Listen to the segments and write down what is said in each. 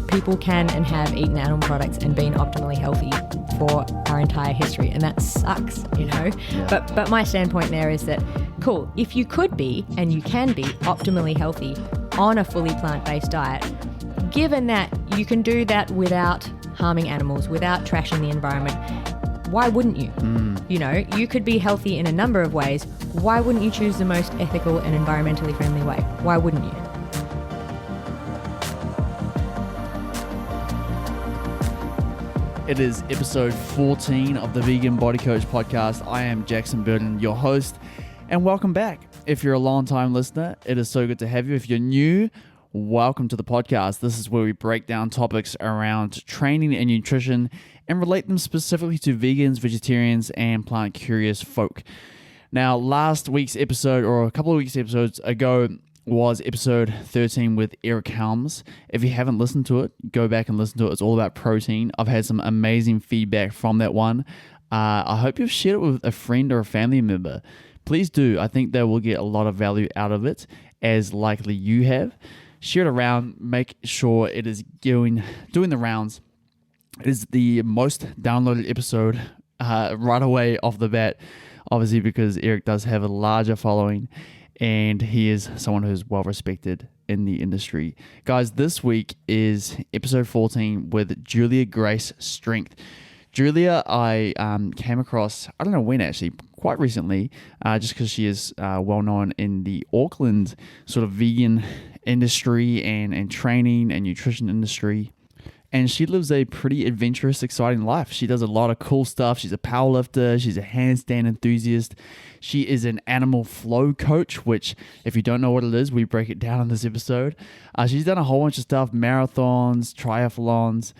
people can and have eaten animal products and been optimally healthy for our entire history, and that sucks, Yeah. But my standpoint there is that, cool, if you could be and you can be optimally healthy on a fully plant-based diet, given that you can do that without harming animals, without trashing the environment, why wouldn't you? You could be healthy in a number of ways. Why wouldn't you choose the most ethical and environmentally friendly way? Why wouldn't you? It is episode 14 of the Vegan Body Coach podcast. I am Jackson Burton, your host, and welcome back. If you're a long-time listener, it is so good to have you. If you're new, welcome to the podcast. This is where we break down topics around training and nutrition and relate them specifically to vegans, vegetarians, and plant-curious folk. Now, last week's episode, or a couple of weeks' episodes ago, was episode 13 with Eric Helms. If you haven't listened to it, go back and listen to it. It's all about protein. I've had some amazing feedback from that one. I hope you've shared it with a friend or a family member. Please do. I think they will get a lot of value out of it, as likely you have. Share it around. Make sure it is doing the rounds. It is the most downloaded episode right away off the bat, obviously because Eric does have a larger following and he is someone who's well respected in the industry. Guys, this week is episode 14 with Julia Grace Strength. Julia, I came across, I don't know when actually, quite recently, just because she is well known in the Auckland sort of vegan industry and training and nutrition industry. And she lives a pretty adventurous, exciting life. She does a lot of cool stuff. She's a powerlifter. She's a handstand enthusiast. She is an animal flow coach, which, if you don't know what it is, we break it down in this episode. She's done a whole bunch of stuff, marathons, triathlons,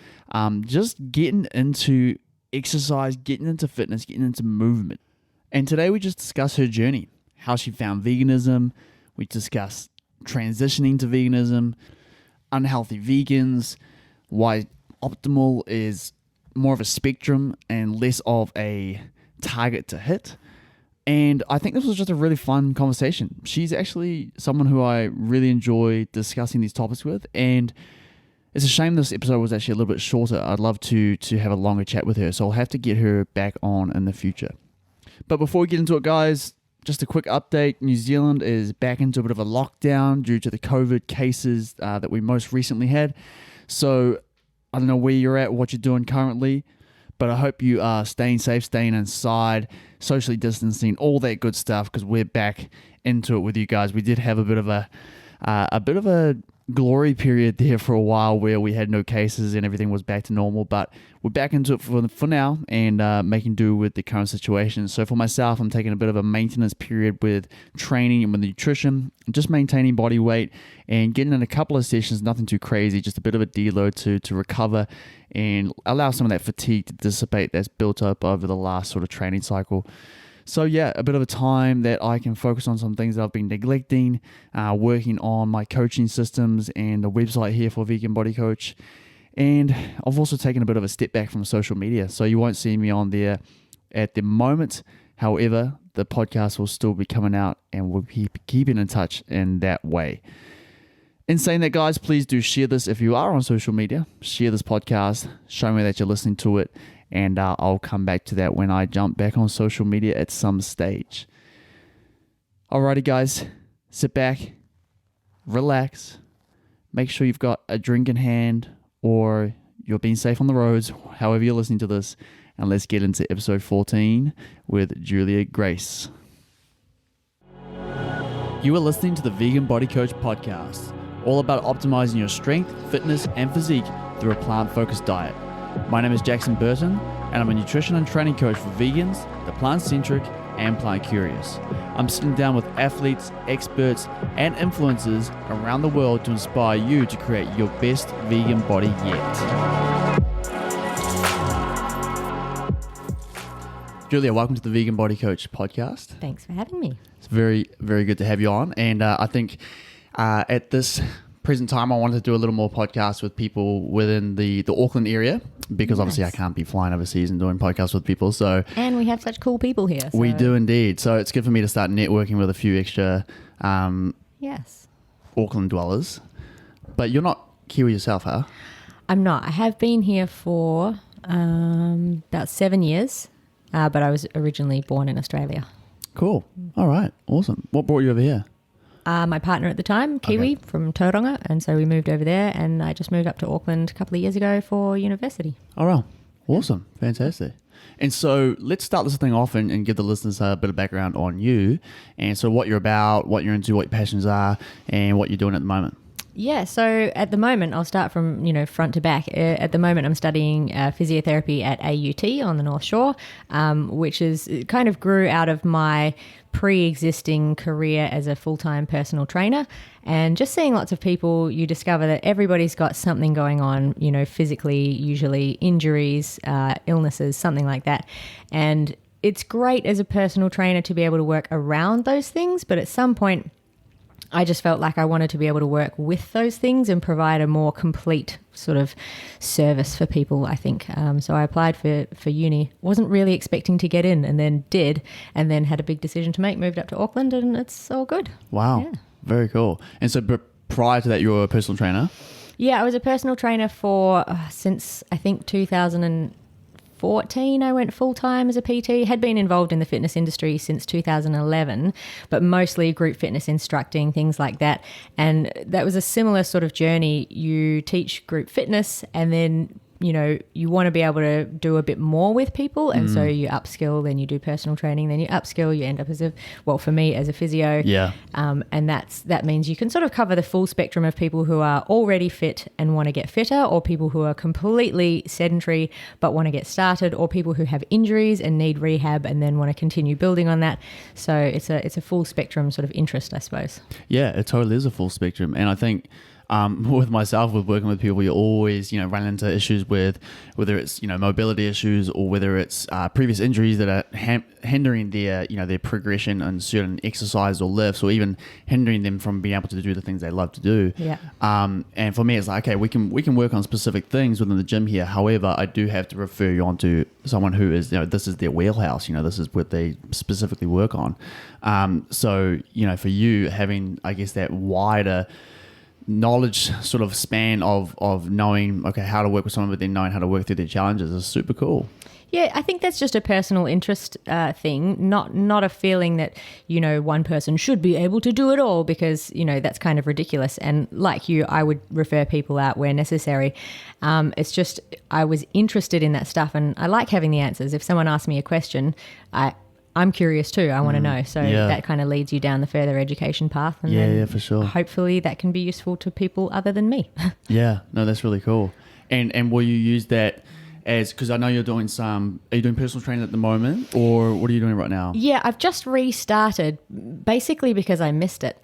just getting into exercise, getting into fitness, getting into movement. And today we just discuss her journey, how she found veganism. We discuss transitioning to veganism, unhealthy vegans, why optimal is more of a spectrum and less of a target to hit. And I think this was just a really fun conversation. She's actually someone who I really enjoy discussing these topics with, and it's a shame this episode was actually a little bit shorter. I'd love to have a longer chat with her, so I'll have to get her back on in the future. But before we get into it, guys, just a quick update. New Zealand is back into a bit of a lockdown due to the COVID cases that we most recently had. So I don't know where you're at, what you're doing currently, but I hope you are staying safe, staying inside, socially distancing, all that good stuff, because we're back into it with you guys. We did have a bit of a glory period there for a while where we had no cases and everything was back to normal, but we're back into it for now and making do with the current situation. So for myself, I'm taking a bit of a maintenance period with training and with nutrition, just maintaining body weight and getting in a couple of sessions, nothing too crazy, just a bit of a deload to recover and allow some of that fatigue to dissipate that's built up over the last sort of training cycle. So yeah, a bit of a time that I can focus on some things that I've been neglecting, working on my coaching systems and a website here for Vegan Body Coach. And I've also taken a bit of a step back from social media, so you won't see me on there at the moment. However, the podcast will still be coming out and we'll keep keeping in touch in that way. In saying that, guys, please do share this if you are on social media. Share this podcast, show me that you're listening to it, and I'll come back to that when I jump back on social media at some stage. Alrighty, guys, sit back, relax, make sure you've got a drink in hand or you're being safe on the roads, however you're listening to this, and let's get into episode 14 with Julia Grace. You are listening to the Vegan Body Coach podcast, all about optimizing your strength, fitness, and physique through a plant-focused diet. My name is Jackson Burton, and I'm a nutrition and training coach for vegans, the plant-centric, and plant-curious. I'm sitting down with athletes, experts, and influencers around the world to inspire you to create your best vegan body yet. Julia, welcome to the Vegan Body Coach podcast. Thanks for having me. It's very, very good to have you on. And I think at this present time, I wanted to do a little more podcasts with people within the Auckland area, because obviously I can't be flying overseas and doing podcasts with people. So and we have such cool people here. So. We do indeed. So it's good for me to start networking with a few extra yes, Auckland dwellers. But you're not Kiwi yourself, huh? I'm not. I have been here for about 7 years, but I was originally born in Australia. Cool. All right. Awesome. What brought you over here? My partner at the time, Kiwi, from Tauranga, and so we moved over there, and I just moved up to Auckland a couple of years ago for university. All right. Awesome. Fantastic. And so let's start this thing off and give the listeners a bit of background on you, and so what you're about, what you're into, what your passions are, and what you're doing at the moment. Yeah, so at the moment, I'll start from, front to back. At the moment, I'm studying physiotherapy at AUT on the North Shore, which it kind of grew out of my pre-existing career as a full-time personal trainer. And just seeing lots of people, you discover that everybody's got something going on, physically, usually injuries, illnesses, something like that. And it's great as a personal trainer to be able to work around those things, but at some point, I just felt like I wanted to be able to work with those things and provide a more complete sort of service for people, I think. So I applied for uni. Wasn't really expecting to get in, and then did, and then had a big decision to make, moved up to Auckland, and it's all good. Wow. Yeah. Very cool. And so prior to that, you were a personal trainer? Yeah, I was a personal trainer for since I think 2014. I went full-time as a PT. Had been involved in the fitness industry since 2011, but mostly group fitness instructing, things like that. And that was a similar sort of journey. You teach group fitness, and then you want to be able to do a bit more with people, and so you upskill, then you do personal training, then you upskill, you end up for me as a physio. Yeah. And that means you can sort of cover the full spectrum of people who are already fit and want to get fitter, or people who are completely sedentary but want to get started, or people who have injuries and need rehab and then want to continue building on that. So it's a full spectrum sort of interest, I suppose. Yeah, it totally is a full spectrum. And I think with myself, with working with people, you always, run into issues with whether it's, mobility issues, or whether it's previous injuries that are hindering their progression on certain exercise or lifts, or even hindering them from being able to do the things they love to do. Yeah. And for me, it's like, okay, we can work on specific things within the gym here. However, I do have to refer you on to someone who is, this is their wheelhouse. This is what they specifically work on. So, for you having, I guess, that wider knowledge sort of span of knowing, okay, how to work with someone, but then knowing how to work through their challenges is super cool. Yeah, I think that's just a personal interest thing, not a feeling that, one person should be able to do it all, because, that's kind of ridiculous. And like you, I would refer people out where necessary. It's just I was interested in that stuff, and I like having the answers. If someone asks me a question, I'm curious too. I want to know. So that kind of leads you down the further education path. And yeah, for sure. Hopefully that can be useful to people other than me. Yeah, no, that's really cool. And will you use that as, because I know you're doing are you doing personal training at the moment, or what are you doing right now? Yeah, I've just restarted basically because I missed it.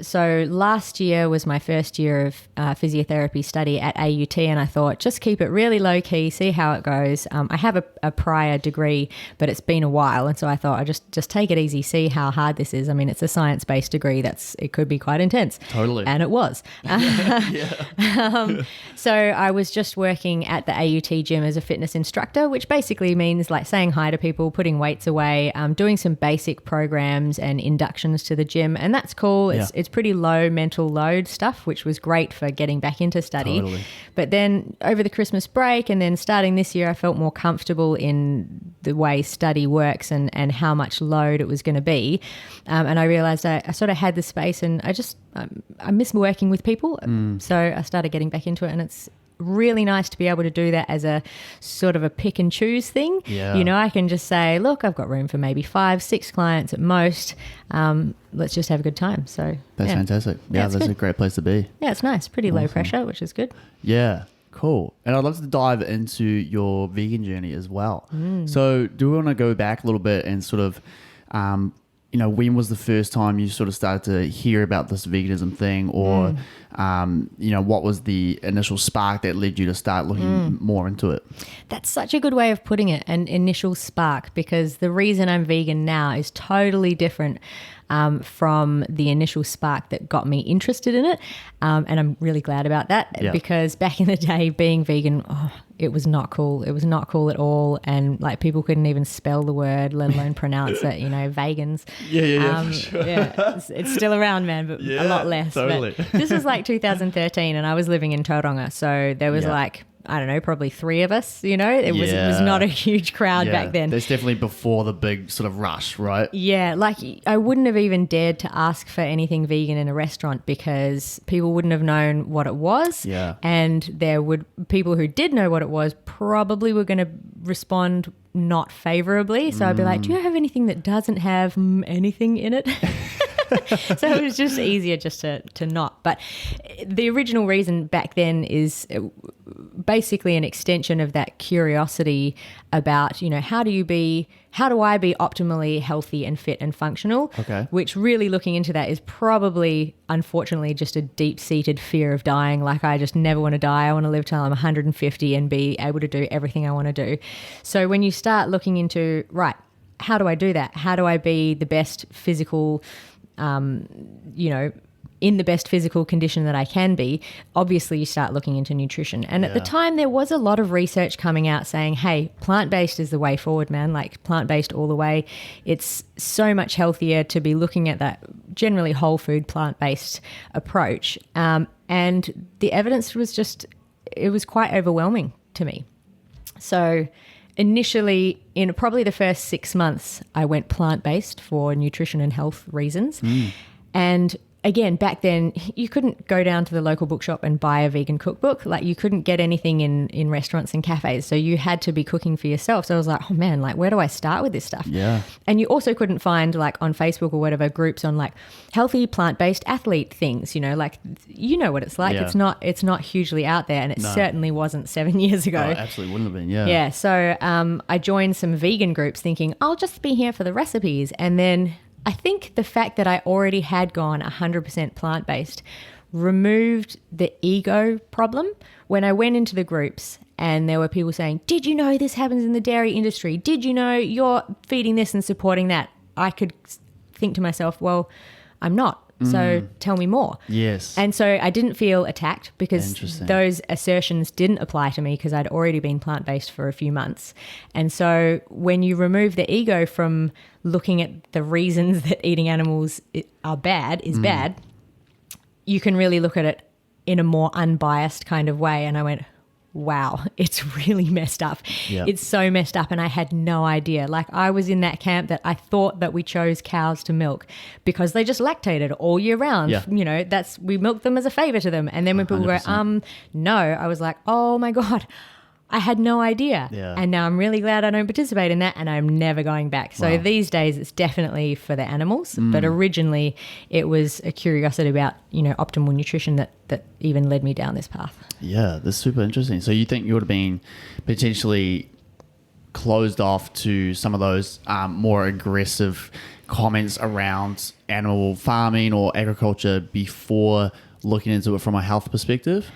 So last year was my first year of physiotherapy study at AUT, and I thought just keep it really low key, see how it goes. I have a prior degree, but it's been a while, and so I thought I just take it easy, see how hard this is. I mean, it's a science-based degree. It could be quite intense. Totally. And it was. So I was just working at the AUT gym as a fitness instructor, which basically means like saying hi to people, putting weights away, doing some basic programs and inductions to the gym, and that's cool. It's pretty low mental load stuff, which was great for getting back into study. Totally. But then over the Christmas break and then starting this year, I felt more comfortable in the way study works and how much load it was going to be, and I realized I sort of had the space, and I miss working with people, so I started getting back into it, and it's really nice to be able to do that as a sort of a pick and choose thing. Yeah. I can just say, look, I've got room for maybe 5-6 clients at most. Let's just have a good time. So that's fantastic. Yeah, that's good. A great place to be. Yeah, it's nice. Pretty low pressure, which is good. Yeah, cool. And I'd love to dive into your vegan journey as well. So do we want to go back a little bit and sort of when was the first time you sort of started to hear about this veganism thing, or what was the initial spark that led you to start looking more into it? That's such a good way of putting it, an initial spark, because the reason I'm vegan now is totally different. from the initial spark that got me interested in it. And I'm really glad about that because back in the day, being vegan, it was not cool. It was not cool at all. And like people couldn't even spell the word, let alone pronounce it, vegans. For sure. It's still around, man, but a lot less. Totally. But this was like 2013 and I was living in Tauranga. So there was like, I don't know, probably 3 of us, it was not a huge crowd back then. That's definitely before the big sort of rush, right? Yeah, like I wouldn't have even dared to ask for anything vegan in a restaurant because people wouldn't have known what it was. Yeah. And people who did know what it was probably were going to respond not favorably. So I'd be like, do you have anything that doesn't have anything in it? So it was just easier just to not. But the original reason back then is basically an extension of that curiosity about, how do I be optimally healthy and fit and functional? Okay. Which really looking into that is probably, unfortunately, just a deep-seated fear of dying. Like I just never want to die. I want to live till I'm 150 and be able to do everything I want to do. So when you start looking into, right, how do I do that? How do I be the best physical in the best physical condition that I can be, obviously you start looking into nutrition. And at the time there was a lot of research coming out saying, hey, plant-based is the way forward, man, like plant-based all the way. It's so much healthier to be looking at that generally whole food plant-based approach. And the evidence it was quite overwhelming to me. So initially, in probably the first 6 months, I went plant-based for nutrition and health reasons. And again, back then, you couldn't go down to the local bookshop and buy a vegan cookbook. Like you couldn't get anything in restaurants and cafes. So you had to be cooking for yourself. So I was like, oh man, like where do I start with this stuff? Yeah. And you also couldn't find like on Facebook or whatever groups on like healthy plant-based athlete things, like what it's like. Yeah. It's not hugely out there and it certainly wasn't 7 years ago. Oh, absolutely wouldn't have been, yeah. Yeah. So I joined some vegan groups thinking I'll just be here for the recipes. And then I think the fact that I already had gone 100% plant-based removed the ego problem. When I went into the groups and there were people saying, did you know this happens in the dairy industry? Did you know you're feeding this and supporting that? I could think to myself, well, I'm not. So tell me more. Yes. And so I didn't feel attacked because those assertions didn't apply to me because I'd already been plant-based for a few months. And so when you remove the ego from looking at the reasons that eating animals are bad, you can really look at it in a more unbiased kind of way. And I went, wow, it's really messed up. Yep. It's so messed up and I had no idea. Like I was in that camp that I thought that we chose cows to milk because they just lactated all year round. Yeah. We milk them as a favor to them. And then when people 100%. go, no, I was like, oh my God, I had no idea. Yeah. And now I'm really glad I don't participate in that and I'm never going back. So these days it's definitely for the animals, but originally it was a curiosity about, optimal nutrition that even led me down this path. Yeah, that's super interesting. So you think you would have been potentially closed off to some of those more aggressive comments around animal farming or agriculture before looking into it from a health perspective?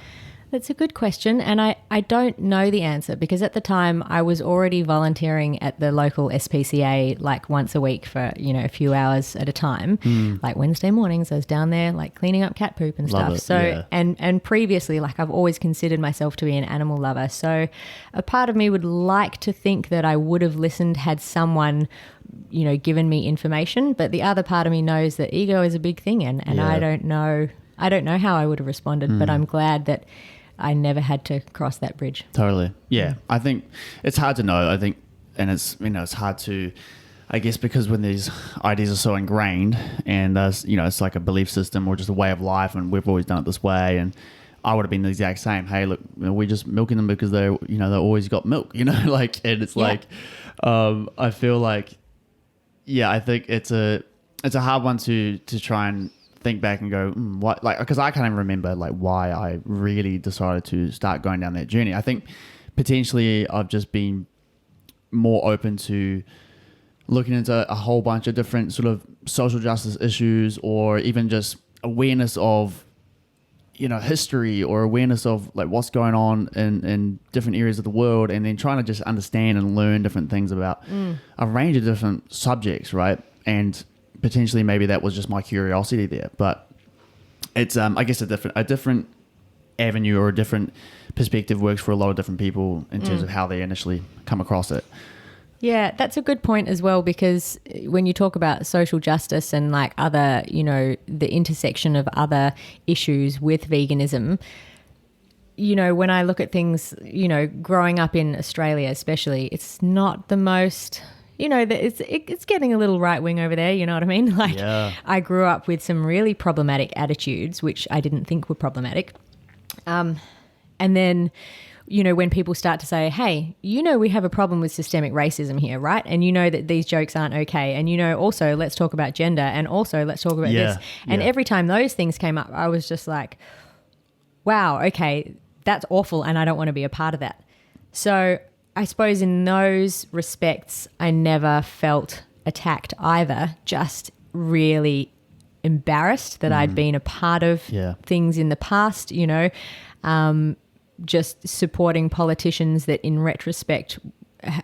That's a good question, and I don't know the answer because at the time I was already volunteering at the local SPCA like once a week for, a few hours at a time. Like Wednesday mornings I was down there like cleaning up cat poop and Love stuff. it, and previously like I've always considered myself to be an animal lover. So a part of me would like to think that I would have listened had someone given me information, but the other part of me knows that ego is a big thing and I don't know how I would have responded, but I'm glad that I never had to cross that bridge. Totally. Yeah. I think it's hard to know. I think, and it's, it's hard to, I guess, because when these ideas are so ingrained and, it's like a belief system or just a way of life and we've always done it this way. And I would have been the exact same. Hey, look, we're just milking them because they always got milk, and it's like, I feel like, I think it's a hard one to try and think back and go, what, like, because I can't even remember like why I really decided to start going down that journey. I think potentially I've just been more open to looking into a whole bunch of different sort of social justice issues or even just awareness of, history or awareness of like what's going on in different areas of the world, and then trying to just understand and learn different things about a range of different subjects, right? And potentially maybe that was just my curiosity there, but it's I guess a different avenue or a different perspective works for a lot of different people in terms of how they initially come across it. Yeah, that's a good point as well, because when you talk about social justice and like other, the intersection of other issues with veganism, when I look at things, growing up in Australia especially, it's not the most, it's getting a little right wing over there, you know what I mean? Like, yeah. I grew up with some really problematic attitudes, which I didn't think were problematic. And then, when people start to say, hey, we have a problem with systemic racism here, right? And that these jokes aren't okay. And, also let's talk about gender, and also let's talk about this. And every time those things came up, I was just like, wow, okay, that's awful. And I don't want to be a part of that. So I suppose in those respects, I never felt attacked either, just really embarrassed that I'd been a part of things in the past, just supporting politicians that in retrospect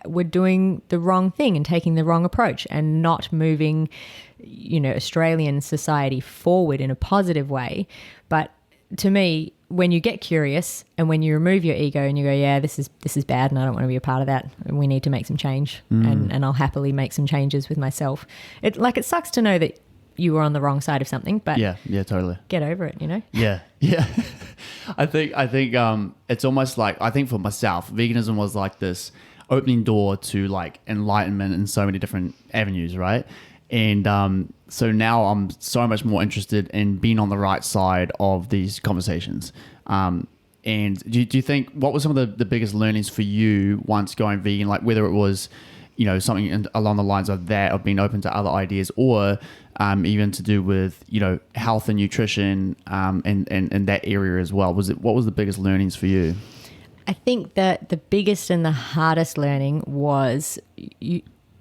were doing the wrong thing and taking the wrong approach and not moving, Australian society forward in a positive way. But to me, when you get curious and when you remove your ego and you go, yeah, this is bad and I don't want to be a part of that, and we need to make some change, and I'll happily make some changes with myself. It sucks to know that you were on the wrong side of something, but yeah, totally. Get over it, Yeah. I think it's almost like, I think for myself, veganism was like this opening door to like enlightenment in so many different avenues, right? And so now I'm so much more interested in being on the right side of these conversations. And do you think, what were some of the biggest learnings for you once going vegan? Like whether it was, something along the lines of that, of being open to other ideas, or even to do with, health and nutrition, and that area as well. What was the biggest learnings for you? I think that the biggest and the hardest learning was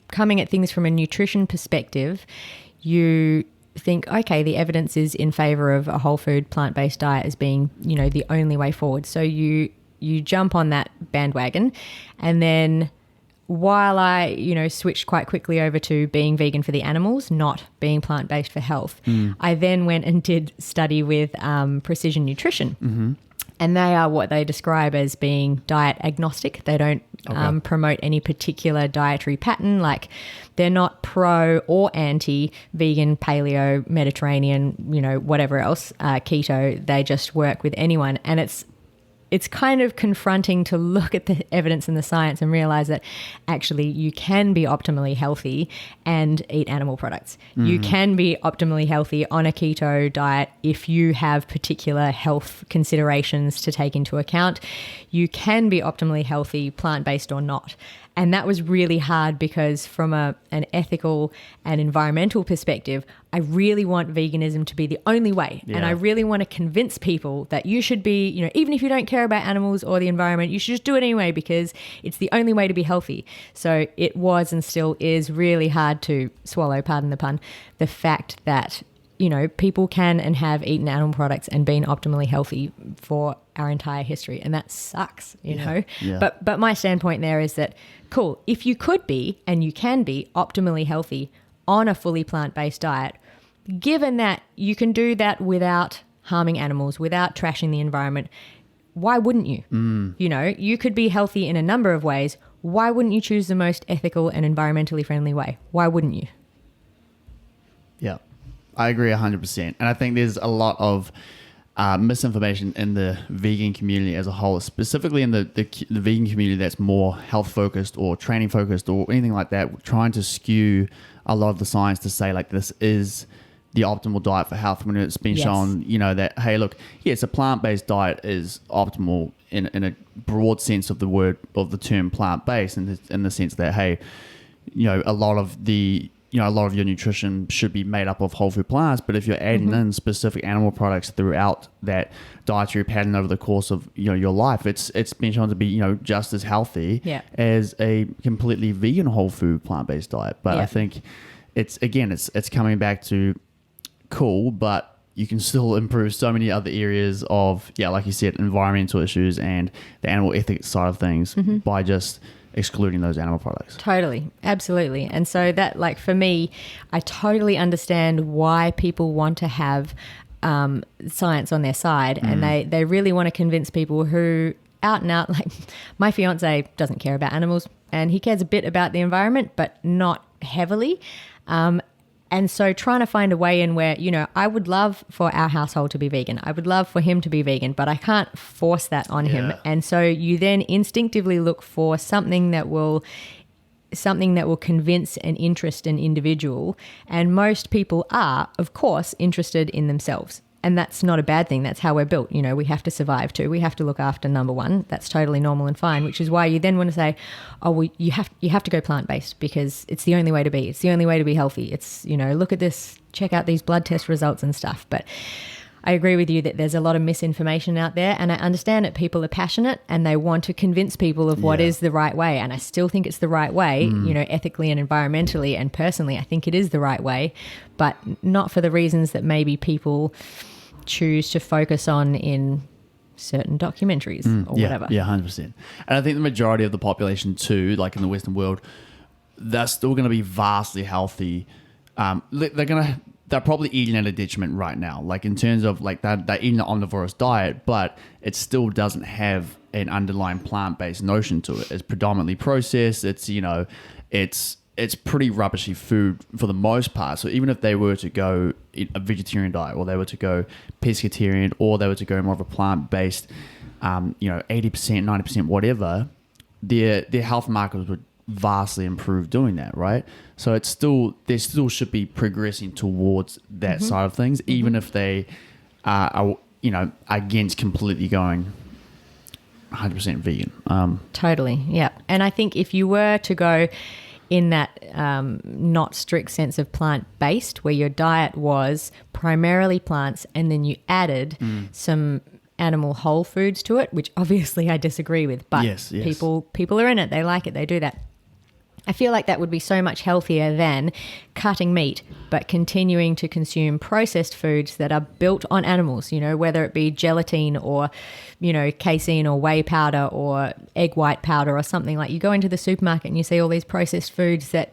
coming at things from a nutrition perspective. You think, okay, the evidence is in favor of a whole food plant-based diet as being, the only way forward. So you jump on that bandwagon, and then while I, switched quite quickly over to being vegan for the animals, not being plant-based for health, I then went and did study with precision nutrition. Mm-hmm. And they are what they describe as being diet agnostic. They don't promote any particular dietary pattern. Like they're not pro or anti vegan, paleo, Mediterranean, whatever else, keto. They just work with anyone. And it's kind of confronting to look at the evidence and the science and realize that actually you can be optimally healthy and eat animal products. Mm-hmm. You can be optimally healthy on a keto diet if you have particular health considerations to take into account. You can be optimally healthy plant-based or not. And that was really hard because from an ethical and environmental perspective, I really want veganism to be the only way. Yeah. And I really want to convince people that you should be, even if you don't care about animals or the environment, you should just do it anyway because it's the only way to be healthy. So it was and still is really hard to swallow, pardon the pun, the fact that people can and have eaten animal products and been optimally healthy for our entire history. And that sucks, you know. Yeah. But my standpoint there is that, cool, if you could be and you can be optimally healthy on a fully plant-based diet, given that you can do that without harming animals, without trashing the environment, why wouldn't you? You could be healthy in a number of ways. Why wouldn't you choose the most ethical and environmentally friendly way? Why wouldn't you? Yeah. I agree 100%. And I think there's a lot of misinformation in the vegan community as a whole, specifically in the vegan community that's more health focused or training focused or anything like that, trying to skew a lot of the science to say like this is the optimal diet for health, when it's been shown, that, hey, look, yes, a plant-based diet is optimal in a broad sense of the word, of the term plant-based, in the sense that, hey, a lot of your nutrition should be made up of whole food plants, but if you're adding in specific animal products throughout that dietary pattern over the course of your life, it's been shown to be just as healthy as a completely vegan whole food plant-based diet. But I think it's coming back to cool, but you can still improve so many other areas of like you said, environmental issues and the animal ethics side of things by just excluding those animal products. Totally. Absolutely. And so that, like, for me, I totally understand why people want to have science on their side, and they really want to convince people who out and out, like my fiance doesn't care about animals and he cares a bit about the environment, but not heavily. And so trying to find a way in where, you know, I would love for our household to be vegan. I would love for him to be vegan, but I can't force that on him. And so you then instinctively look for something that will convince and interest an individual. And most people are, of course, interested in themselves. And that's not a bad thing. That's how we're built. You know, we have to survive too. We have to look after number one. That's totally normal and fine, which is why you then want to say, oh, well, you have to go plant-based because it's the only way to be. It's the only way to be healthy. It's, you know, look at this, check out these blood test results and stuff. But I agree with you that there's a lot of misinformation out there, and I understand that people are passionate and they want to convince people of what is the right way. And I still think it's the right way, you know, ethically and environmentally and personally, I think it is the right way, but not for the reasons that maybe people choose to focus on in certain documentaries or whatever. Yeah, 100%. And I think the majority of the population too, like in the Western world, they're still going to be vastly healthy. They're probably eating at a detriment right now, like in terms of like they're eating an omnivorous diet, but it still doesn't have an underlying plant-based notion to it. It's predominantly processed. It's, you know, it's pretty rubbishy food for the most part. So even if they were to go eat a vegetarian diet, or they were to go pescatarian, or they were to go more of a plant-based, you know, 80%, 90%, whatever, their health markers would vastly improve doing that, right? So they still should be progressing towards that side of things, even if they are, you know, against completely going 100% vegan. Totally, yeah. And I think if you were to go in that not strict sense of plant-based, where your diet was primarily plants and then you added some animal whole foods to it, which obviously I disagree with, but yes. people are in it, they like it, they do that. I feel like that would be so much healthier than cutting meat, but continuing to consume processed foods that are built on animals, you know, whether it be gelatin or, you know, casein or whey powder or egg white powder or something. Like, you go into the supermarket and you see all these processed foods that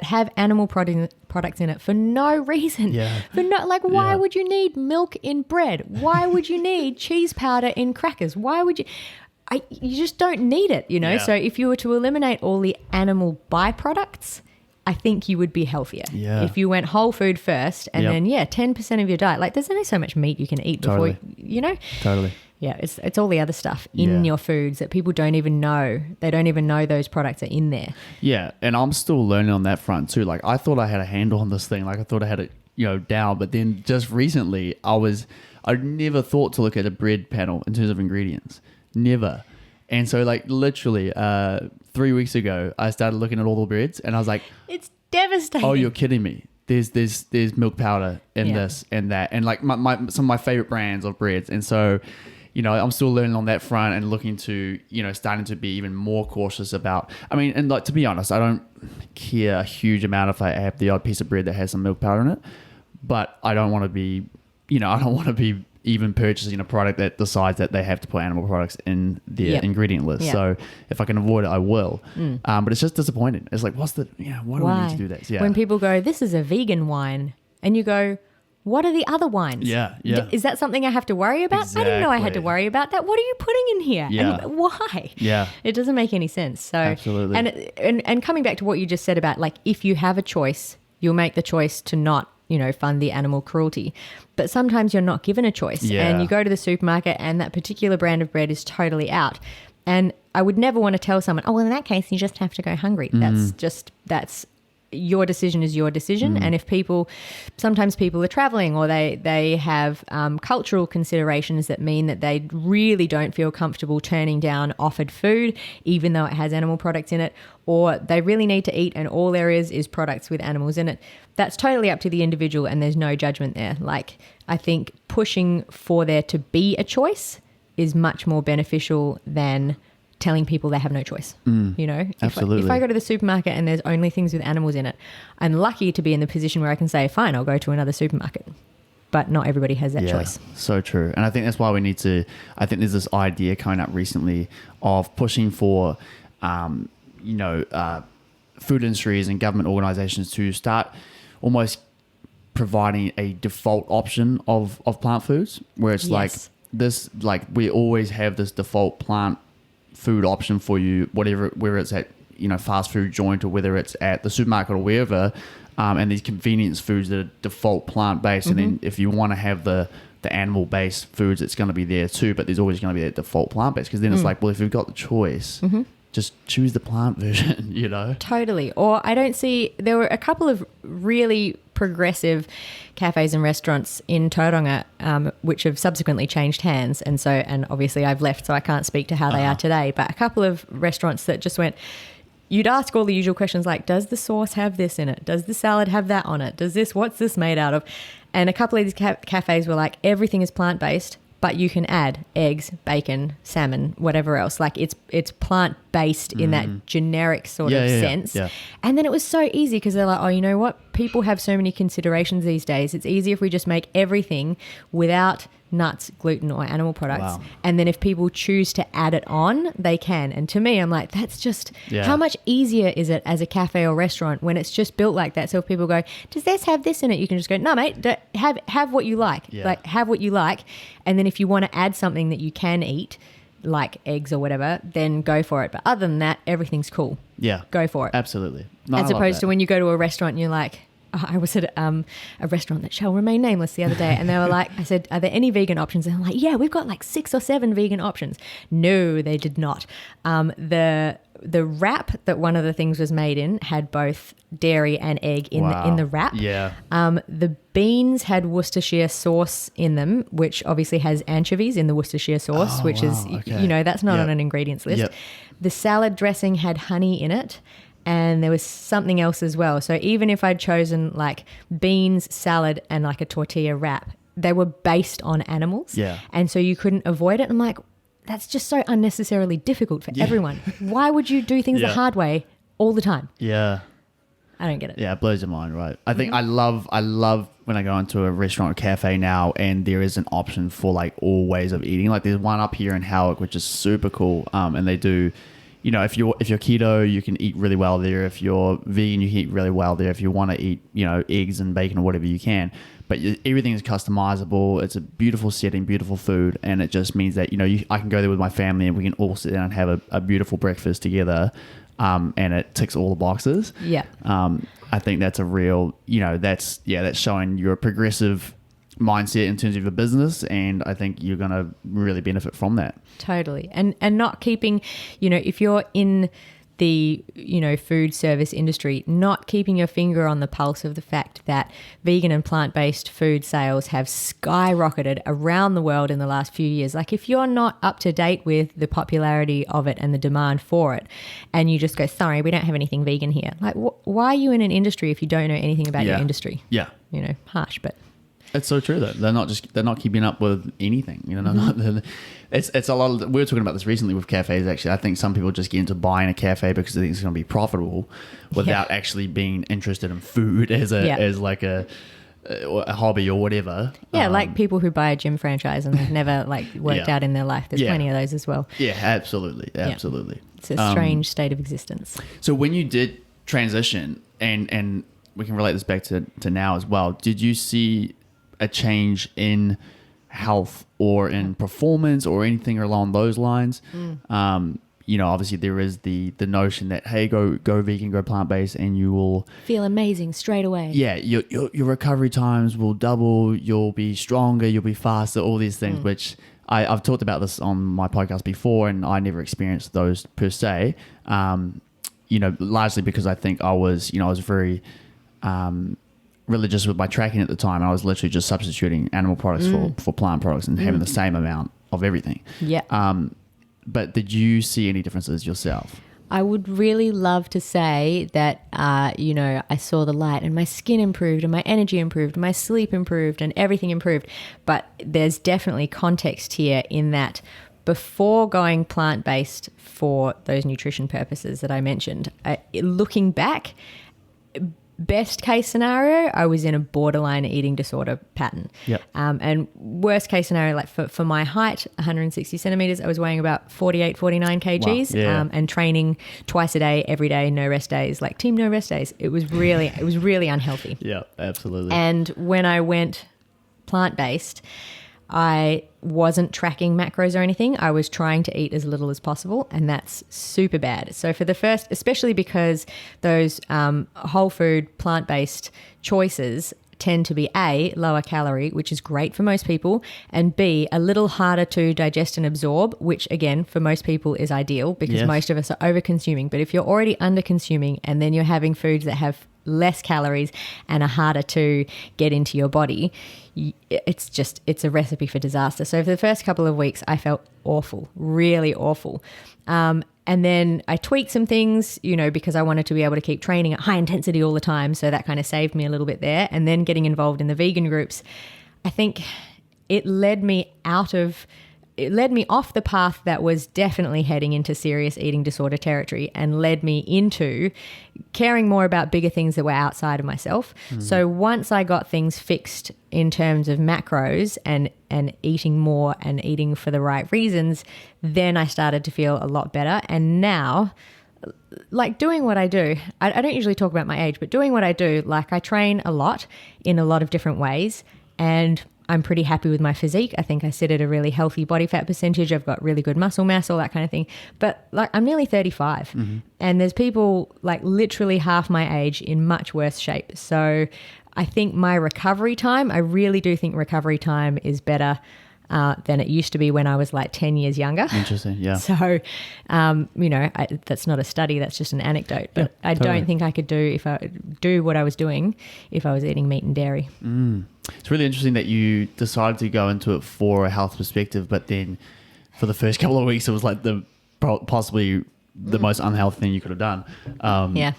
have animal products in it for no reason. Yeah. Why would you need milk in bread? Why would you need cheese powder in crackers? Why would you... you just don't need it, you know? Yeah. So if you were to eliminate all the animal byproducts, I think you would be healthier. Yeah. If you went whole food first and then, 10% of your diet. Like, there's only so much meat you can eat before, you know? Totally. Yeah, it's all the other stuff in your foods that people don't even know. They don't even know those products are in there. Yeah, and I'm still learning on that front too. Like, I thought I had a handle on this thing. Like, I thought I had it, you know, down. But then just recently, I never thought to look at a bread panel in terms of ingredients. Never. And so, like, literally 3 weeks ago, I started looking at all the breads, and I was like, it's devastating. Oh, you're kidding me. There's milk powder in this and that, and like some of my favorite brands of breads. And so, you know, I'm still learning on that front and looking to, you know, starting to be even more cautious about, I mean, and like, to be honest, I don't care a huge amount if I have the odd piece of bread that has some milk powder in it, but I don't want to be, you know, I don't want to be even purchasing a product that decides that they have to put animal products in their ingredient list. Yep. So if I can avoid it, I will. But it's just disappointing. It's like, why do we need to do that? Yeah. When people go, this is a vegan wine, and you go, what are the other wines? Yeah. Is that something I have to worry about? Exactly. I didn't know I had to worry about that. What are you putting in here? Yeah. And why? Yeah. It doesn't make any sense. So, absolutely. And coming back to what you just said about, like, if you have a choice, you'll make the choice to not, you know, fund the animal cruelty. But sometimes you're not given a choice. Yeah. And you go to the supermarket and that particular brand of bread is totally out. And I would never want to tell someone, oh, well, in that case, you just have to go hungry. That's your decision is your decision. And if sometimes people are traveling, or they have cultural considerations that mean that they really don't feel comfortable turning down offered food, even though it has animal products in it, or they really need to eat and all there is products with animals in it. That's totally up to the individual, and there's no judgment there. Like, I think pushing for there to be a choice is much more beneficial than telling people they have no choice. You know, absolutely. If I go to the supermarket and there's only things with animals in it, I'm lucky to be in the position where I can say, fine, I'll go to another supermarket. But not everybody has that choice. So true. And I think that's why we need to, I think there's this idea coming up recently of pushing for, food industries and government organizations to start almost providing a default option of plant foods, where it's we always have this default plant food option for you, whether it's at fast food joint or whether it's at the supermarket or wherever, and these convenience foods that are default plant based, and then if you want to have the animal based foods, it's going to be there too, but there's always going to be that default plant based, because then it's like, well, if you've got the choice, just choose the plant version. Totally. Or there were a couple of really progressive cafes and restaurants in Tauranga, which have subsequently changed hands. And obviously I've left, so I can't speak to how they are today, but a couple of restaurants that just went, you'd ask all the usual questions like, does the sauce have this in it? Does the salad have that on it? What's this made out of? And a couple of these cafes were like, everything is plant-based, but you can add eggs, bacon, salmon, whatever else. Like it's plant-based in that generic sort of sense. Yeah. And then it was so easy because they're like, oh, you know what? People have so many considerations these days. It's easy if we just make everything without nuts, gluten, or animal products. Wow. And then if people choose to add it on, they can. And to me, I'm like, that's just, how much easier is it as a cafe or restaurant when it's just built like that? So if people go, does this have this in it? You can just go, no, mate, have what you like. Like, have what you like. And then if you want to add something that you can eat, like eggs or whatever, then go for it. But other than that, everything's cool. Yeah. Go for it. Absolutely. No, as opposed to when you go to a restaurant and you're like, I was at a restaurant that shall remain nameless the other day, and they were like, I said, are there any vegan options? And I'm like, yeah, we've got like 6 or 7 vegan options. No, they did not. The wrap that one of the things was made in had both dairy and egg in the wrap. Yeah. The beans had Worcestershire sauce in them, which obviously has anchovies in the Worcestershire sauce, which is, that's not on an ingredients list. Yep. The salad dressing had honey in it. And there was something else as well. So even if I'd chosen like beans, salad, and like a tortilla wrap, they were based on animals. Yeah. And so you couldn't avoid it. I'm like, that's just so unnecessarily difficult for everyone. Why would you do things the hard way all the time? Yeah. I don't get it. Yeah, it blows your mind, right? I think I love when I go into a restaurant or cafe now and there is an option for like all ways of eating. Like there's one up here in Howick, which is super cool. And they do... if you're keto, you can eat really well there. If you're vegan, you can eat really well there. If you want to eat, eggs and bacon or whatever, you can. But everything is customizable. It's a beautiful setting, beautiful food, and it just means that I can go there with my family and we can all sit down and have a beautiful breakfast together, and it ticks all the boxes. Yeah. I think that's a real, that's showing you're a progressive mindset in terms of your business, and I think you're going to really benefit from that. Totally. And not keeping, if you're in the, food service industry, not keeping your finger on the pulse of the fact that vegan and plant-based food sales have skyrocketed around the world in the last few years. Like if you're not up to date with the popularity of it and the demand for it, and you just go, sorry, we don't have anything vegan here. Like why are you in an industry if you don't know anything about your industry? Yeah. Harsh, but... It's so true though. They're not keeping up with anything. It's a lot of. We were talking about this recently with cafes. Actually, I think some people just get into buying a cafe because they think it's going to be profitable, without actually being interested in food as like a hobby or whatever. Yeah, like people who buy a gym franchise and they've never worked out in their life. There's plenty of those as well. Yeah, absolutely. It's a strange state of existence. So when you did transition, and we can relate this back to now as well, did you see a change in health or in performance or anything along those lines? Obviously there is the notion that, hey, go vegan, go plant-based, and you will feel amazing straight away. Yeah, your recovery times will double, you'll be stronger, you'll be faster, all these things, which I've talked about this on my podcast before, and I never experienced those per se. Largely because I think I was very religious with my tracking at the time. I was literally just substituting animal products for plant products and having the same amount of everything. Yeah. But did you see any differences yourself? I would really love to say that, I saw the light and my skin improved and my energy improved and my sleep improved and everything improved. But there's definitely context here in that before going plant-based for those nutrition purposes that I mentioned, looking back, best case scenario, I was in a borderline eating disorder pattern. Yep. And worst case scenario, like for my height, 160 centimeters, I was weighing about 48, 49 kgs. Wow. Yeah. And training twice a day, every day, no rest days, like team no rest days. It was really unhealthy. Yeah, absolutely. And when I went plant-based, I wasn't tracking macros or anything. I was trying to eat as little as possible, and that's super bad. So for the first, especially because those whole food plant-based choices tend to be A, lower calorie, which is great for most people, and B, a little harder to digest and absorb, which again, for most people is ideal because most of us are over-consuming. But if you're already under-consuming and then you're having foods that have less calories and are harder to get into your body, it's a recipe for disaster. So for the first couple of weeks, I felt awful, really awful. And then I tweaked some things, because I wanted to be able to keep training at high intensity all the time. So that kind of saved me a little bit there. And then getting involved in the vegan groups, I think it led me off the path that was definitely heading into serious eating disorder territory and led me into caring more about bigger things that were outside of myself. So once I got things fixed in terms of macros and eating more and eating for the right reasons, then I started to feel a lot better. And now, like doing what I do, I don't usually talk about my age, but doing what I do, like I train a lot in a lot of different ways, and I'm pretty happy with my physique. I think I sit at a really healthy body fat percentage. I've got really good muscle mass, all that kind of thing. But like I'm nearly 35 and there's people like literally half my age in much worse shape. So I think my recovery time, I really do think recovery time is better than it used to be when I was like 10 years younger. Interesting, yeah. So, that's not a study, that's just an anecdote. But I don't think I could do what I was doing if I was eating meat and dairy. It's really interesting that you decided to go into it for a health perspective, but then for the first couple of weeks, it was like possibly the most unhealthy thing you could have done. Yeah.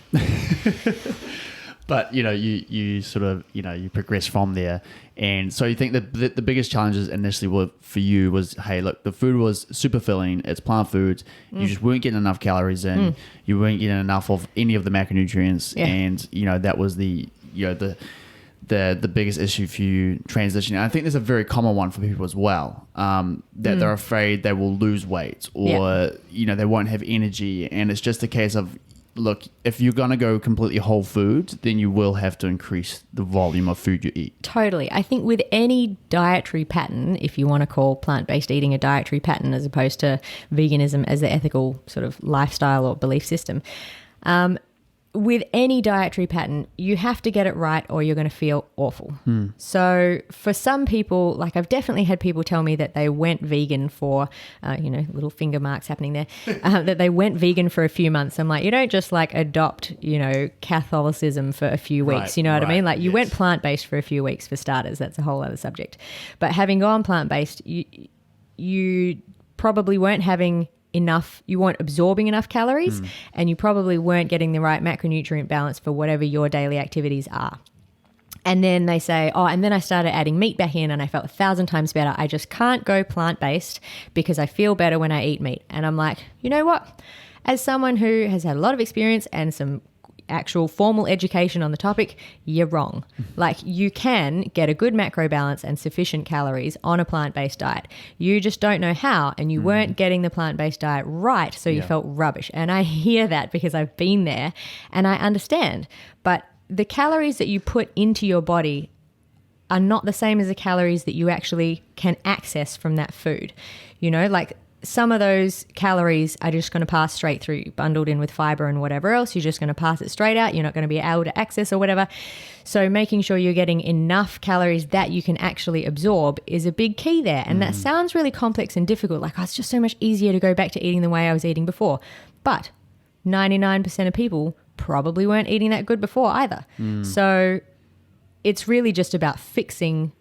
But, you sort of, you progress from there. And so you think that the biggest challenges initially for you was, hey, look, the food was super filling. It's plant foods. You just weren't getting enough calories in. You weren't getting enough of any of the macronutrients. Yeah. And, that was the biggest issue for you transitioning. And I think there's a very common one for people as well, that they're afraid they will lose weight or, they won't have energy. And it's just a case of, look, if you're going to go completely whole food, then you will have to increase the volume of food you eat. Totally. I think with any dietary pattern, if you want to call plant-based eating a dietary pattern as opposed to veganism as the ethical sort of lifestyle or belief system, with any dietary pattern, you have to get it right or you're going to feel awful. So for some people, like I've definitely had people tell me that they went vegan for, little finger marks happening there, that they went vegan for a few months. I'm like, you don't just like adopt, Catholicism for a few weeks. Right, you know what I mean? Like you yes. went plant-based for a few weeks for starters. That's a whole other subject. But having gone plant-based, you probably weren't having enough, you weren't absorbing enough calories and you probably weren't getting the right macronutrient balance for whatever your daily activities are. And then they say, and then I started adding meat back in and I felt 1,000 times better. I just can't go plant-based because I feel better when I eat meat. And I'm like, you know what? As someone who has had a lot of experience and some actual formal education on the topic, you're wrong. Like you can get a good macro balance and sufficient calories on a plant-based diet. You just don't know how, and you weren't getting the plant-based diet right, so you felt rubbish. And I hear that because I've been there and I understand. But the calories that you put into your body are not the same as the calories that you actually can access from that food. Like some of those calories are just going to pass straight through, bundled in with fiber and whatever else. You're just going to pass it straight out. You're not going to be able to access or whatever. So making sure you're getting enough calories that you can actually absorb is a big key there. And that sounds really complex and difficult. Like, it's just so much easier to go back to eating the way I was eating before. But 99% of people probably weren't eating that good before either. So it's really just about fixing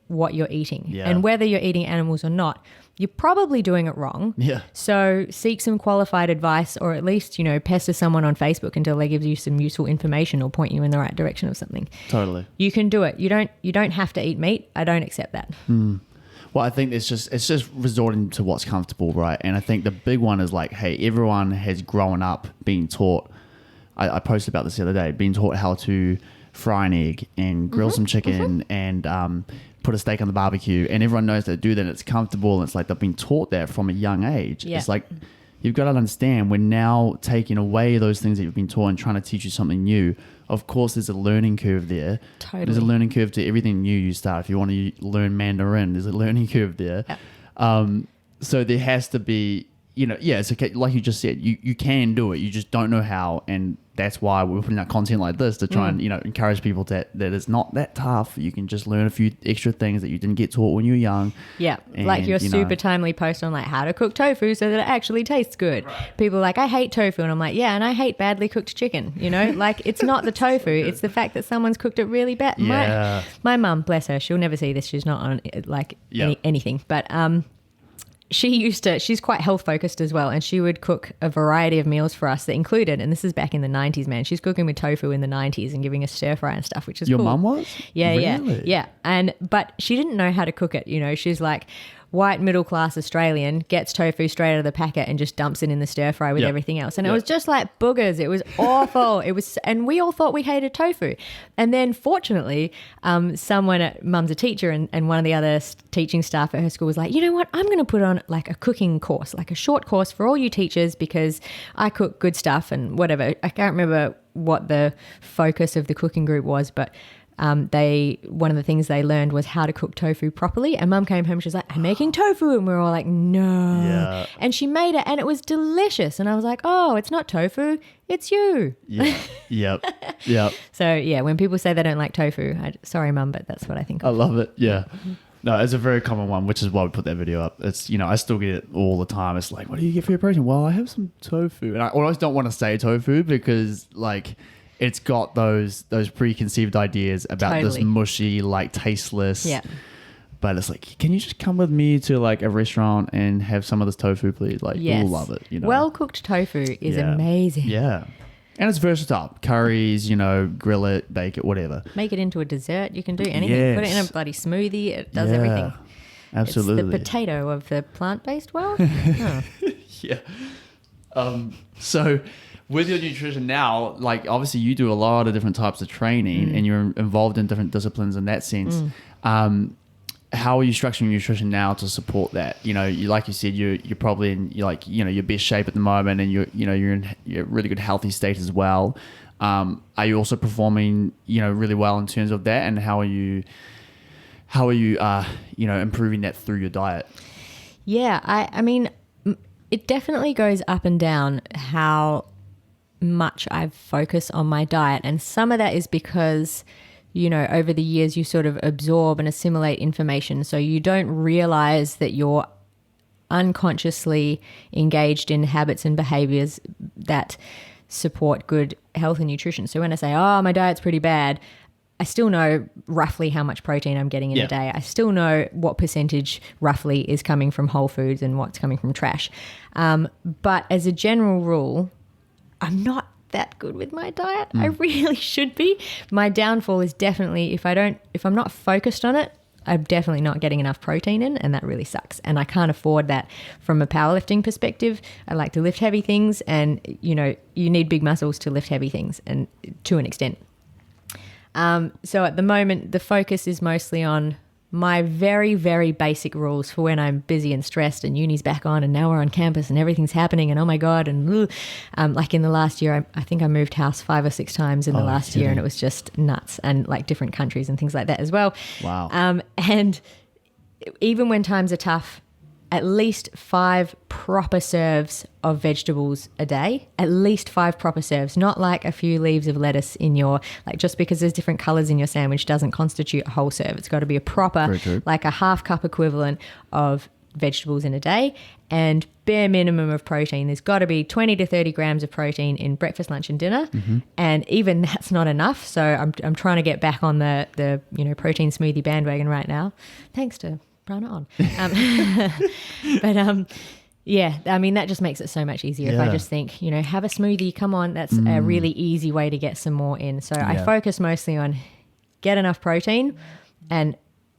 what you're eating. Yeah. And whether you're eating animals or not, you're probably doing it wrong. Yeah. So seek some qualified advice, or at least, pester someone on Facebook until they give you some useful information or point you in the right direction of something. Totally. You can do it. You don't have to eat meat. I don't accept that. Well, I think it's just resorting to what's comfortable, right? And I think the big one is like, hey, everyone has grown up being taught, I posted about this the other day, being taught how to fry an egg and grill some chicken and put a steak on the barbecue, and everyone knows they do that and it's comfortable, and it's like they've been taught that from a young age. Yeah. It's like, you've got to understand, we're now taking away those things that you've been taught and trying to teach you something new. Of course, there's a learning curve there. Totally. There's a learning curve to everything new you start. If you want to learn Mandarin, there's a learning curve there. Yep. So there has to be, it's okay. Like you just said, you can do it. You just don't know how. And that's why we're putting out content like this to try and, encourage people that it's not that tough. You can just learn a few extra things that you didn't get taught when you were young. Yeah. And, like your super timely post on like how to cook tofu so that it actually tastes good. Right. People are like, I hate tofu. And I'm like, yeah, and I hate badly cooked chicken. Like it's not the tofu. It's the fact that someone's cooked it really bad. Yeah. My mum, bless her, she'll never see this. She's not on anything. But she's quite health focused as well, and she would cook a variety of meals for us that included, and this is back in the 90s, man, she's cooking with tofu in the 90s and giving us stir fry and stuff, which is Your cool. mum was? Yeah, really? yeah. But she didn't know how to cook it. She's like white middle class Australian, gets tofu straight out of the packet and just dumps it in the stir fry with everything else, and it was just like boogers. It was awful. And we all thought we hated tofu, and then fortunately mum's a teacher, and one of the other teaching staff at her school was like, you know what, I'm going to put on like a cooking course, like a short course for all you teachers, because I cook good stuff and whatever. I can't remember what the focus of the cooking group was, but one of the things they learned was how to cook tofu properly. And mum came home, she was like, I'm making tofu, and we were all like, no. Yeah. And she made it and it was delicious, and I was like, oh, it's not tofu, it's you. Yep. So yeah, when people say they don't like tofu, sorry mum, but that's what I think I of. love it. Yeah. No, it's a very common one, which is why we put that video up. It's, I still get it all the time. It's like, what do you get for your protein? Well, I have some tofu. And I always don't want to say tofu because like it's got those preconceived ideas about this mushy, like tasteless. Yeah. But it's like, can you just come with me to like a restaurant and have some of this tofu, please? Like, we'll love it. Well cooked tofu is amazing. Yeah. And it's versatile. Curries, grill it, bake it, whatever. Make it into a dessert. You can do anything. Yes. Put it in a bloody smoothie. It does everything. Absolutely. It's the potato of the plant-based world. Oh. Yeah. So with your nutrition now, like obviously you do a lot of different types of training and you're involved in different disciplines in that sense. How are you structuring your nutrition now to support that? Like you said, you're probably in your best shape at the moment, and you're in a really good healthy state as well. Are you also performing really well in terms of that? And how are you improving that through your diet? Yeah, I mean, it definitely goes up and down how much I focus on my diet, and some of that is because over the years you sort of absorb and assimilate information, so you don't realize that you're unconsciously engaged in habits and behaviors that support good health and nutrition. So when I say, oh, my diet's pretty bad, I still know roughly how much protein I'm getting in a day. I still know what percentage roughly is coming from whole foods and what's coming from trash. But as a general rule, I'm not that good with my diet. I really should be. My downfall is definitely if I'm not focused on it, I'm definitely not getting enough protein in, and that really sucks. And I can't afford that from a powerlifting perspective. I like to lift heavy things, and you need big muscles to lift heavy things, and to an extent. So at the moment, the focus is mostly on my very, very basic rules for when I'm busy and stressed and uni's back on and now we're on campus and everything's happening and oh my God. And like in the last year, I think I moved house 5 or 6 times in the last year, and it was just nuts, and like different countries and things like that as well. Wow. And even when times are tough, at least 5 proper serves of vegetables a day, at least 5 proper serves, not like a few leaves of lettuce in your, like just because there's different colors in your sandwich doesn't constitute a whole serve. It's got to be a proper, like a half cup equivalent of vegetables in a day, and bare minimum of protein. There's got to be 20 to 30 grams of protein in breakfast, lunch and dinner. And even that's not enough. So I'm trying to get back on the protein smoothie bandwagon right now. Thanks to Prana on. But yeah, I mean, that just makes it so much easier if I just think, have a smoothie, come on, that's a really easy way to get some more in. So I focus mostly on get enough protein, and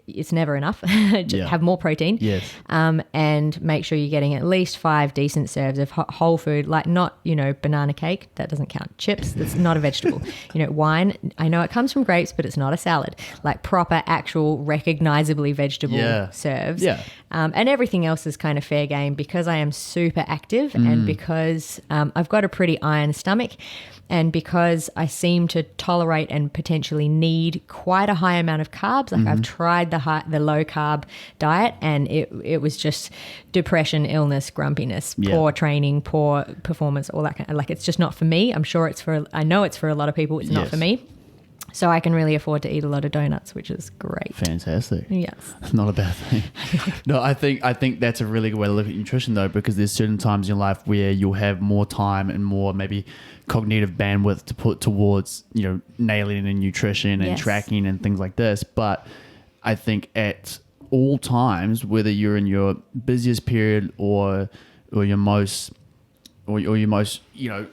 it's never enough. Just have more protein. Yes. And make sure you're getting at least 5 decent serves of whole food, like not, banana cake. That doesn't count. Chips, that's not a vegetable. Wine, I know it comes from grapes, but it's not a salad. Like proper, actual, recognizably vegetable serves. Yeah. And everything else is kind of fair game because I am super active and because I've got a pretty iron stomach and because I seem to tolerate and potentially need quite a high amount of carbs. Like I've tried the low carb diet and it was just depression, illness, grumpiness, poor training, poor performance, all that kind of, like it's just not for me. I know it's for a lot of people. It's not for me. So I can really afford to eat a lot of donuts, which is great. Fantastic. Yes. Not a bad thing. No, I think that's a really good way to look at nutrition though, because there's certain times in your life where you'll have more time and more maybe cognitive bandwidth to put towards, nailing in nutrition and tracking and things like this. But I think at all times, whether you're in your busiest period or your most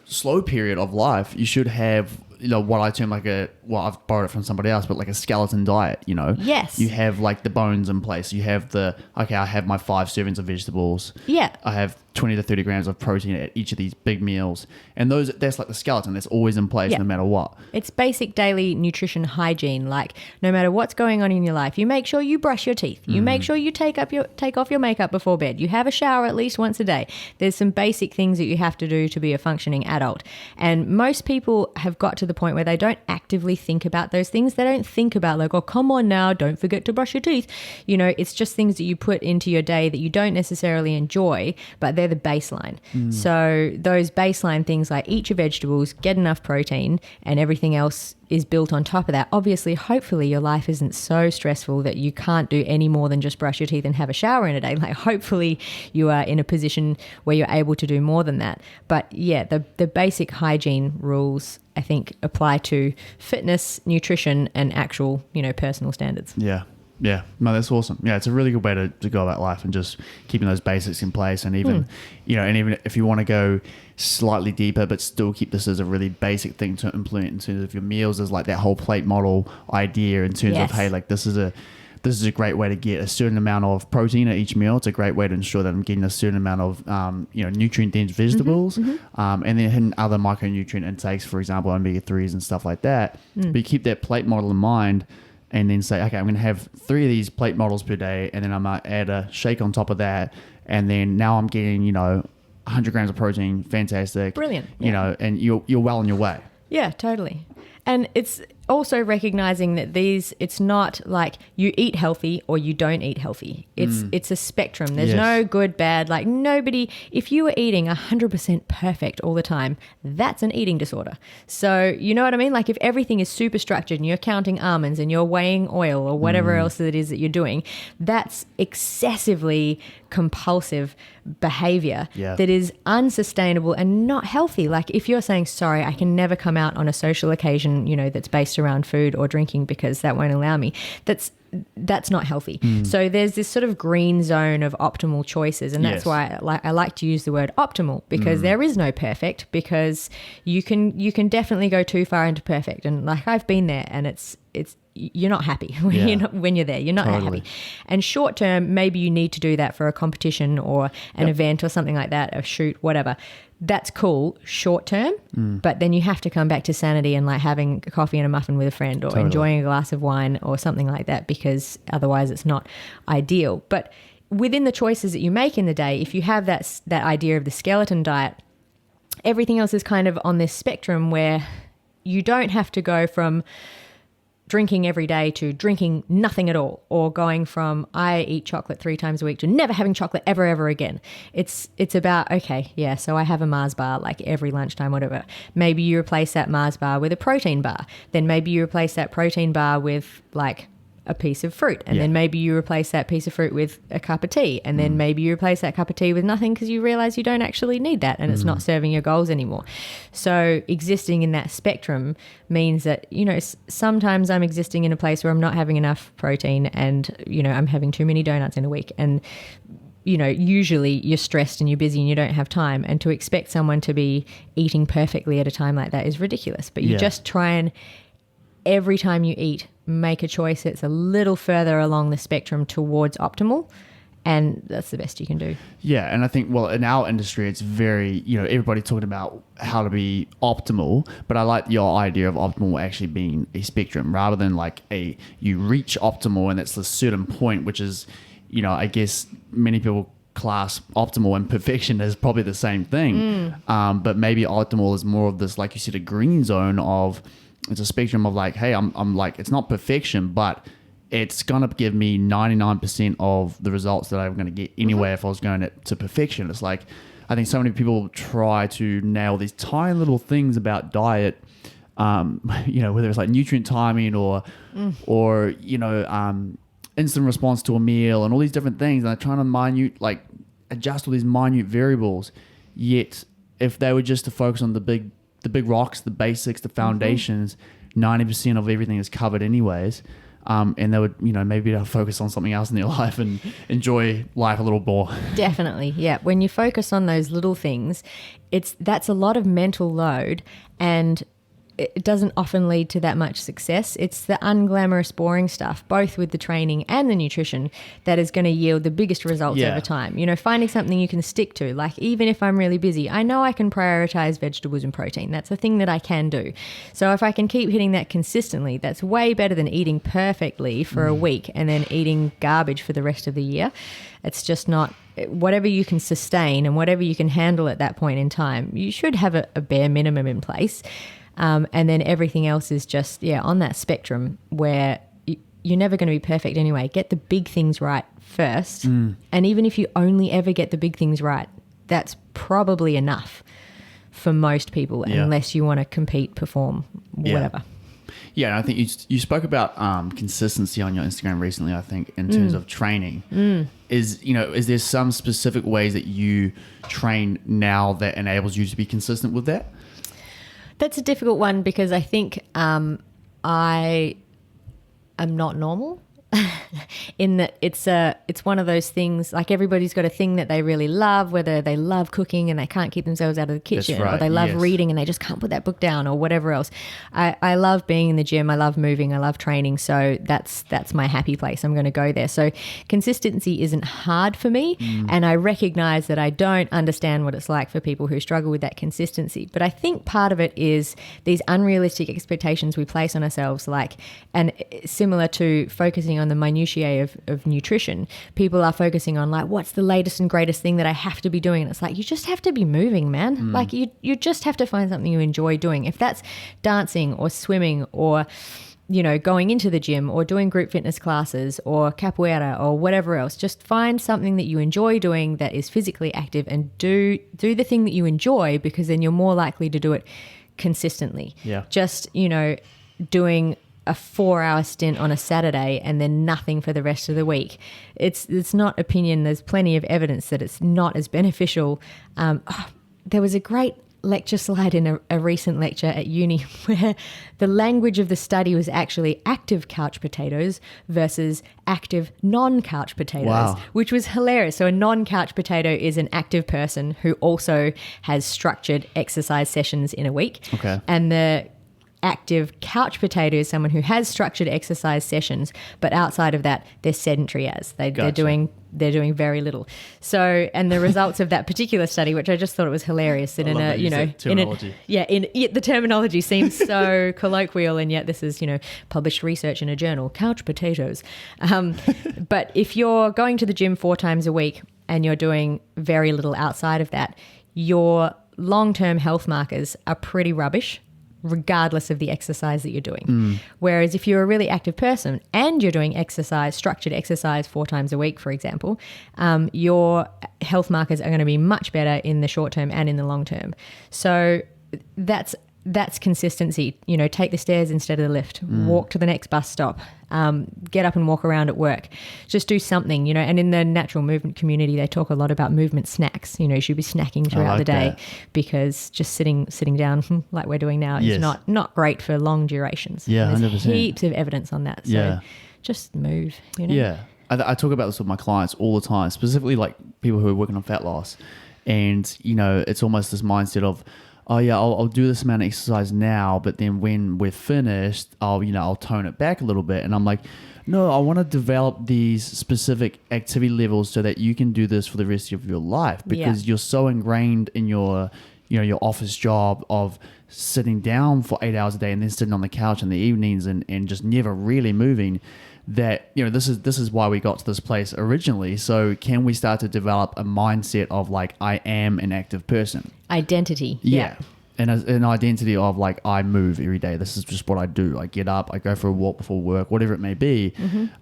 slow period of life, you should have what I term I've borrowed it from somebody else, but like a skeleton diet, Yes. You have like the bones in place. You have I have my 5 servings of vegetables. Yeah. I have 20 to 30 grams of protein at each of these big meals. And that's like the skeleton that's always in place no matter what. It's basic daily nutrition hygiene. Like no matter what's going on in your life, you make sure you brush your teeth. You make sure you take off your makeup before bed. You have a shower at least once a day. There's some basic things that you have to do to be a functioning adult. And most people have got to the point where they don't actively think about those things. They don't think about like, oh, come on now, don't forget to brush your teeth. It's just things that you put into your day that you don't necessarily enjoy, but they're the baseline. So those baseline things like eat your vegetables, get enough protein, and everything else is built on top of that. Obviously, hopefully your life isn't so stressful that you can't do any more than just brush your teeth and have a shower in a day. Like hopefully you are in a position where you're able to do more than that. But yeah, the basic hygiene rules I think apply to fitness, nutrition, and actual, personal standards. Yeah. Yeah, no, that's awesome. Yeah, it's a really good way to go about life and just keeping those basics in place. And even, and even if you want to go slightly deeper, but still keep this as a really basic thing to implement in terms of your meals, is like that whole plate model idea in terms of, hey, like this is a great way to get a certain amount of protein at each meal. It's a great way to ensure that I'm getting a certain amount of, nutrient-dense vegetables, and then hitting other micronutrient intakes, for example, omega-3s and stuff like that. But you keep that plate model in mind. And then say, okay, I'm going to have 3 of these plate models per day, and then I might add a shake on top of that, and then now I'm getting 100 grams of protein. Fantastic, brilliant. And you're well on your way. Yeah, totally. And it's also recognizing that it's not like you eat healthy or you don't eat healthy. It's a spectrum. There's no good, bad. Like nobody, if you were eating 100% perfect all the time, that's an eating disorder. So you know what I mean? Like if everything is super structured and you're counting almonds and you're weighing oil or whatever else it is that you're doing, that's excessively compulsive behavior that is unsustainable and not healthy. Like if you're saying, sorry, I can never come out on a social occasion, that's based around food or drinking because that won't allow me, that's not healthy. So there's this sort of green zone of optimal choices, and that's why I like to use the word optimal, because there is no perfect, because you can definitely go too far into perfect, and like I've been there, and it's you're not happy when you're there. You're not happy. And short term, maybe you need to do that for a competition or an event or something like that, a shoot, whatever. That's cool short term, but then you have to come back to sanity and like having a coffee and a muffin with a friend or enjoying a glass of wine or something like that, because otherwise it's not ideal. But within the choices that you make in the day, if you have that idea of the skeleton diet, everything else is kind of on this spectrum where you don't have to go from drinking every day to drinking nothing at all, or going from I eat chocolate 3 times a week to never having chocolate ever again. It's about, okay, yeah, so I have a Mars bar like every lunchtime, whatever. Maybe you replace that Mars bar with a protein bar. Then maybe you replace that protein bar with like a piece of fruit, and then maybe you replace that piece of fruit with a cup of tea, and then maybe you replace that cup of tea with nothing because you realize you don't actually need that and it's not serving your goals anymore. So existing in that spectrum means that, sometimes I'm existing in a place where I'm not having enough protein and, I'm having too many donuts in a week, and usually you're stressed and you're busy and you don't have time, and to expect someone to be eating perfectly at a time like that is ridiculous. But you just try and every time you eat make a choice that's a little further along the spectrum towards optimal. And that's the best you can do. Yeah, and I think, well, in our industry, it's very, everybody talking about how to be optimal, but I like your idea of optimal actually being a spectrum rather than like you reach optimal and that's a certain point, which is, I guess many people class optimal and perfection as probably the same thing. But maybe optimal is more of this, like you said, a green zone of, it's a spectrum of like, hey, I'm like, it's not perfection, but it's going to give me 99% of the results that I'm going to get anyway if I was going to perfection. It's like, I think so many people try to nail these tiny little things about diet, whether it's like nutrient timing or instant response to a meal and all these different things. And they're trying to adjust all these minute variables. Yet if they were just to focus on the big rocks, the basics, the foundations, 90% of everything is covered anyways. And they would, maybe they'll focus on something else in their life and enjoy life a little more. Definitely, yeah. When you focus on those little things, that's a lot of mental load, and it doesn't often lead to that much success. It's the unglamorous, boring stuff, both with the training and the nutrition, that is going to yield the biggest results over time. Finding something you can stick to. Like, even if I'm really busy, I know I can prioritize vegetables and protein. That's a thing that I can do. So if I can keep hitting that consistently, that's way better than eating perfectly for a week and then eating garbage for the rest of the year. It's just not... Whatever you can sustain and whatever you can handle at that point in time, you should have a bare minimum in place. And then everything else is just, on that spectrum where you're never going to be perfect anyway. Get the big things right first. And even if you only ever get the big things right, that's probably enough for most people, unless you want to compete, perform, whatever. Yeah, and I think you spoke about consistency on your Instagram recently, I think, in terms of training. Is there some specific ways that you train now that enables you to be consistent with that? That's a difficult one because I think I am not normal in that it's one of those things, like everybody's got a thing that they really love, whether they love cooking and they can't keep themselves out of the kitchen, or they love reading and they just can't put that book down, or whatever else. I love being in the gym. I love moving. I love training. So that's my happy place. I'm going to go there. So consistency isn't hard for me. And I recognize that I don't understand what it's like for people who struggle with that consistency. But I think part of it is these unrealistic expectations we place on ourselves, and similar to focusing on the minutiae of nutrition, people are focusing on what's the latest and greatest thing that I have to be doing. And it's like, you just have to be moving, man. Like you just have to find something you enjoy doing. If that's dancing or swimming or, going into the gym or doing group fitness classes or capoeira or whatever else, just find something that you enjoy doing that is physically active and do the thing that you enjoy, because then you're more likely to do it consistently. Yeah. Just, doing a 4-hour stint on a Saturday and then nothing for the rest of the week. It's not opinion. There's plenty of evidence that it's not as beneficial. There was a great lecture slide in a recent lecture at uni where the language of the study was actually active couch potatoes versus active non-couch potatoes, which was hilarious. So a non-couch potato is an active person who also has structured exercise sessions in a week. Okay. And the active couch potato is someone who has structured exercise sessions, but outside of that, they're sedentary they're doing very little. So, and the results of that particular study, which I just thought it was hilarious, that the terminology seems so colloquial, and yet this is published research in a journal. Couch potatoes. But if you're going to the gym 4 times a week and you're doing very little outside of that, your long-term health markers are pretty rubbish, regardless of the exercise that you're doing. Whereas if you're a really active person and you're doing exercise, structured exercise 4 times a week, for example, your health markers are going to be much better in the short term and in the long term. So that's consistency. Take the stairs instead of the lift, walk to the next bus stop, get up and walk around at work, just do something, and in the natural movement community, they talk a lot about movement snacks. You should be snacking throughout the day, because just sitting down like we're doing now is not great for long durations. Yeah, there's 100%. heaps of evidence on that. So just move, Yeah. I talk about this with my clients all the time, specifically like people who are working on fat loss. And, it's almost this mindset of, oh yeah, I'll do this amount of exercise now, but then when we're finished, I'll tone it back a little bit. And I'm like, no, I want to develop these specific activity levels so that you can do this for the rest of your life, because you're so ingrained in your office job of sitting down for 8 hours a day and then sitting on the couch in the evenings and just never really moving, that, this is why we got to this place originally. So can we start to develop a mindset of like, I am an active person? Identity. Yeah. And an identity of like, I move every day. This is just what I do. I get up, I go for a walk before work, whatever it may be.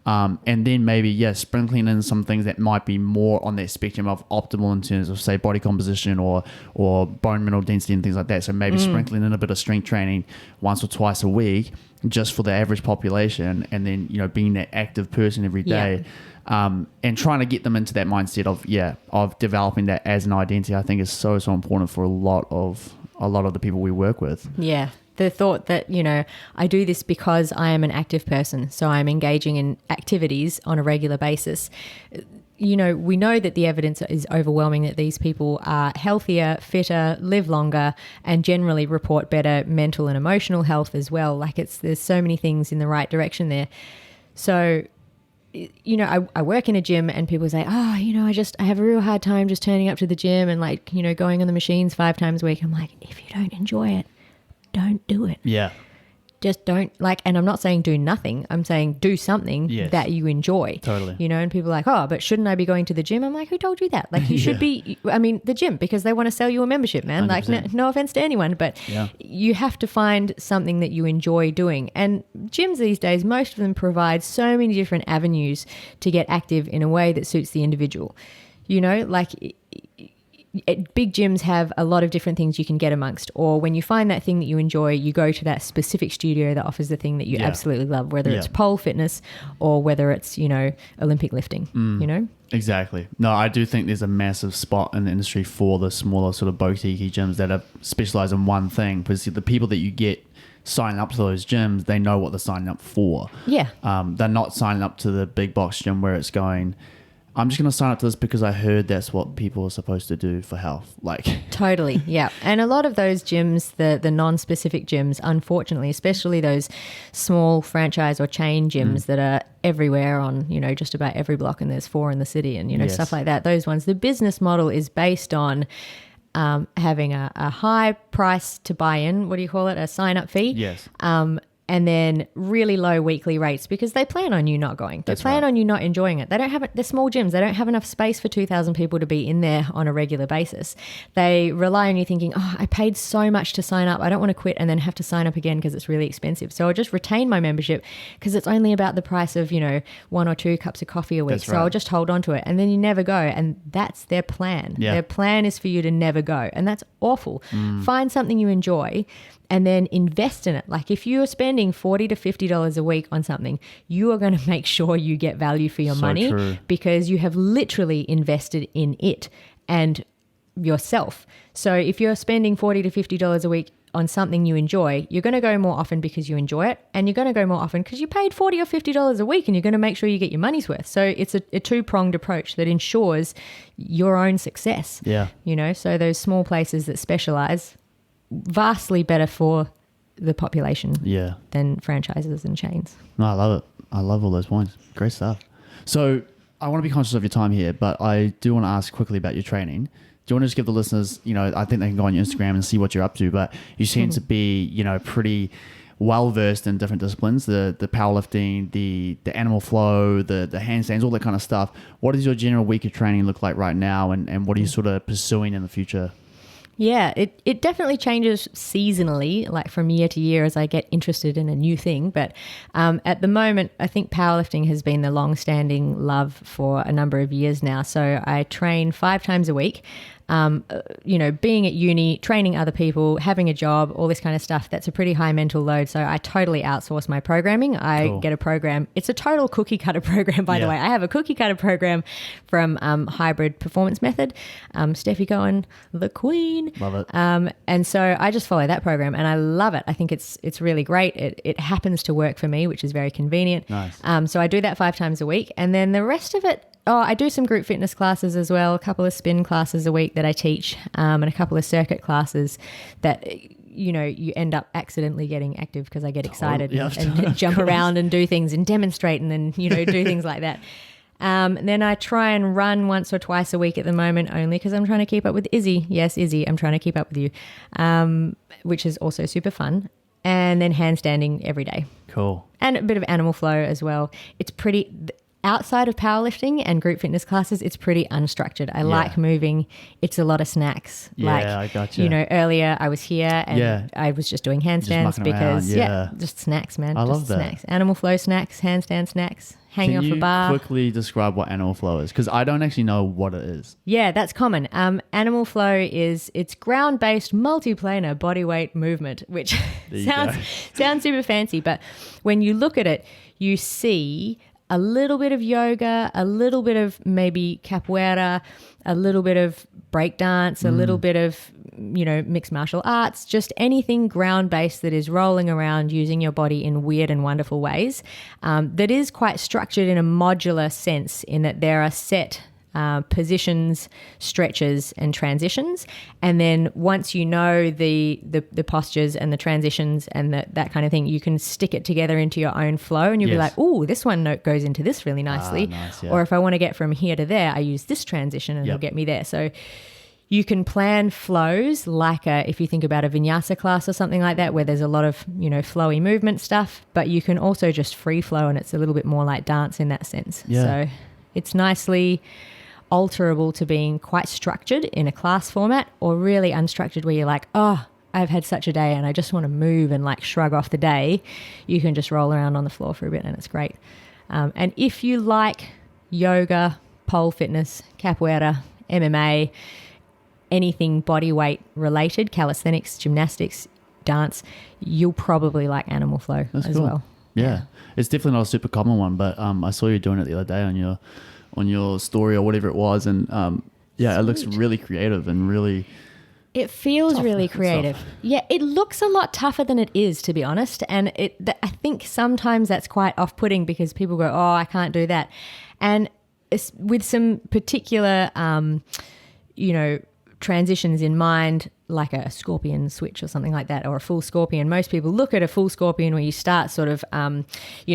And then maybe, sprinkling in some things that might be more on that spectrum of optimal in terms of, say, body composition or bone mineral density and things like that. So maybe sprinkling in a bit of strength training once or twice a week, just for the average population. And then, being that active person every day. And trying to get them into that mindset of developing that as an identity, I think is so important for a lot of the people we work with. Yeah. The thought that, I do this because I am an active person, so I'm engaging in activities on a regular basis. We know that the evidence is overwhelming that these people are healthier, fitter, live longer, and generally report better mental and emotional health as well. Like there's so many things in the right direction there. So, I work in a gym and people say, I have a real hard time just turning up to the gym and going on the machines 5 times a week. I'm like, if you don't enjoy it, don't do it. Yeah. Just don't and I'm not saying do nothing. I'm saying do something that you enjoy. Totally. And people are like, but shouldn't I be going to the gym? I'm like, who told you that? Like you should be, the gym, because they want to sell you a membership, man. 100%. Like no offense to anyone, but you have to find something that you enjoy doing. And gyms these days, most of them provide so many different avenues to get active in a way that suits the individual. Big gyms have a lot of different things you can get amongst, or when you find that thing that you enjoy, you go to that specific studio that offers the thing that you absolutely love, whether it's pole fitness or whether it's, Olympic lifting, Exactly. No, I do think there's a massive spot in the industry for the smaller sort of boutique gyms that are specialized in one thing, because the people that you get signing up to those gyms, they know what they're signing up for. Yeah. They're not signing up to the big box gym where it's going, I'm just going to sign up to this because I heard that's what people are supposed to do for health. Totally, yeah. And a lot of those gyms, the non-specific gyms, unfortunately, especially those small franchise or chain gyms that are everywhere on, just about every block, and there's 4 in the city and, stuff like that. Those ones, the business model is based on having a high price to buy in. What do you call it? A sign-up fee? Yes. And then really low weekly rates, because they plan on you not going. They plan on you not enjoying it. They don't have it. They're small gyms. They don't have enough space for 2,000 people to be in there on a regular basis. They rely on you thinking, I paid so much to sign up. I don't want to quit and then have to sign up again because it's really expensive. So I'll just retain my membership because it's only about the price of, 1 or 2 cups of coffee a week. So I'll just hold on to it. And then you never go. And that's their plan. Yeah. Their plan is for you to never go. And that's awful. Find something you enjoy and then invest in it. Like if you're spending $40 to $50 a week on something, you are going to make sure you get value for your money, because you have literally invested in it and yourself. So if you're spending $40 to $50 a week on something you enjoy, you're going to go more often because you enjoy it, and you're going to go more often because you paid $40 or $50 a week, and you're going to make sure you get your money's worth. So it's a two-pronged approach that ensures your own success. Yeah. So those small places that specialize, vastly better for the population than franchises and chains. No, I love it. I love all those points. Great stuff. So I want to be conscious of your time here, but I do want to ask quickly about your training. Do you want to just give the listeners, I think they can go on your Instagram and see what you're up to, but you seem to be, pretty well-versed in different disciplines, the powerlifting, the animal flow, the handstands, all that kind of stuff. What does your general week of training look like right now, and what are you sort of pursuing in the future? Yeah, it definitely changes seasonally, like from year to year as I get interested in a new thing. But at the moment, I think powerlifting has been the long-standing love for a number of years now. So I train 5 times a week. Being at uni, training other people, having a job, all this kind of stuff, that's a pretty high mental load. So I totally outsource my programming. I get a program. It's a total cookie cutter program, by the way. I have a cookie cutter program from Hybrid Performance Method. Steffi Cohen, the queen. Love it. And so I just follow that program and I love it. I think it's really great. It happens to work for me, which is very convenient. Nice. So I do that 5 times a week. And then the rest of it, I do some group fitness classes as well, a couple of spin classes a week that I teach, and a couple of circuit classes that, you end up accidentally getting active because I get excited and jump around and do things and demonstrate and then, do things like that. Then I try and run once or twice a week at the moment, only because I'm trying to keep up with Izzy. Yes, Izzy, I'm trying to keep up with you, which is also super fun. And then handstanding every day. Cool. And a bit of animal flow as well. It's pretty... Outside of powerlifting and group fitness classes, it's pretty unstructured. I like moving. It's a lot of snacks. Yeah, I gotcha. Earlier I was here and I was just doing handstands because, just snacks, man. I love that. Snacks. Animal flow snacks, handstand snacks, hanging off a bar. Can you quickly describe what animal flow is? Because I don't actually know what it is. Yeah, that's common. Animal flow it's ground-based multiplanar bodyweight movement, which sounds super fancy. But when you look at it, you see a little bit of yoga, a little bit of maybe capoeira, a little bit of breakdance, a little bit of, mixed martial arts, just anything ground-based that is rolling around using your body in weird and wonderful ways, that is quite structured in a modular sense in that there are set positions, stretches and transitions. And then once you know the postures and the transitions and that kind of thing, you can stick it together into your own flow and you'll be like, oh, this one note goes into this really nicely. Nice, yeah. Or if I want to get from here to there, I use this transition and it'll get me there. So you can plan flows like if you think about a vinyasa class or something like that, where there's a lot of, flowy movement stuff, but you can also just free flow and it's a little bit more like dance in that sense. Yeah. So it's nicely alterable to being quite structured in a class format or really unstructured where you're like, oh, I've had such a day and I just want to move and like shrug off the day. You can just roll around on the floor for a bit and it's great. And if you like yoga, pole fitness, capoeira, MMA, anything body weight related, calisthenics, gymnastics, dance, you'll probably like animal flow as cool. well. Yeah. It's definitely not a super common one, but I saw you doing it the other day on your story or whatever it was, and it looks really creative and really... It feels really creative. Yeah, it looks a lot tougher than it is, to be honest, and I think sometimes that's quite off-putting because people go, oh, I can't do that. And it's with some particular, transitions in mind, like a scorpion switch or something like that, or a full scorpion. Most people look at a full scorpion where you start sort of,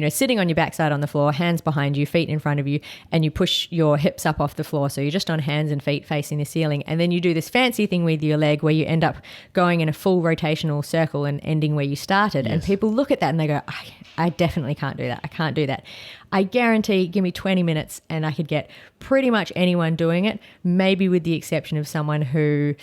sitting on your backside on the floor, hands behind you, feet in front of you, and you push your hips up off the floor. So you're just on hands and feet facing the ceiling. And then you do this fancy thing with your leg where you end up going in a full rotational circle and ending where you started. Yes. And people look at that and they go, I definitely can't do that. I can't do that. I guarantee, give me 20 minutes and I could get pretty much anyone doing it, maybe with the exception of someone who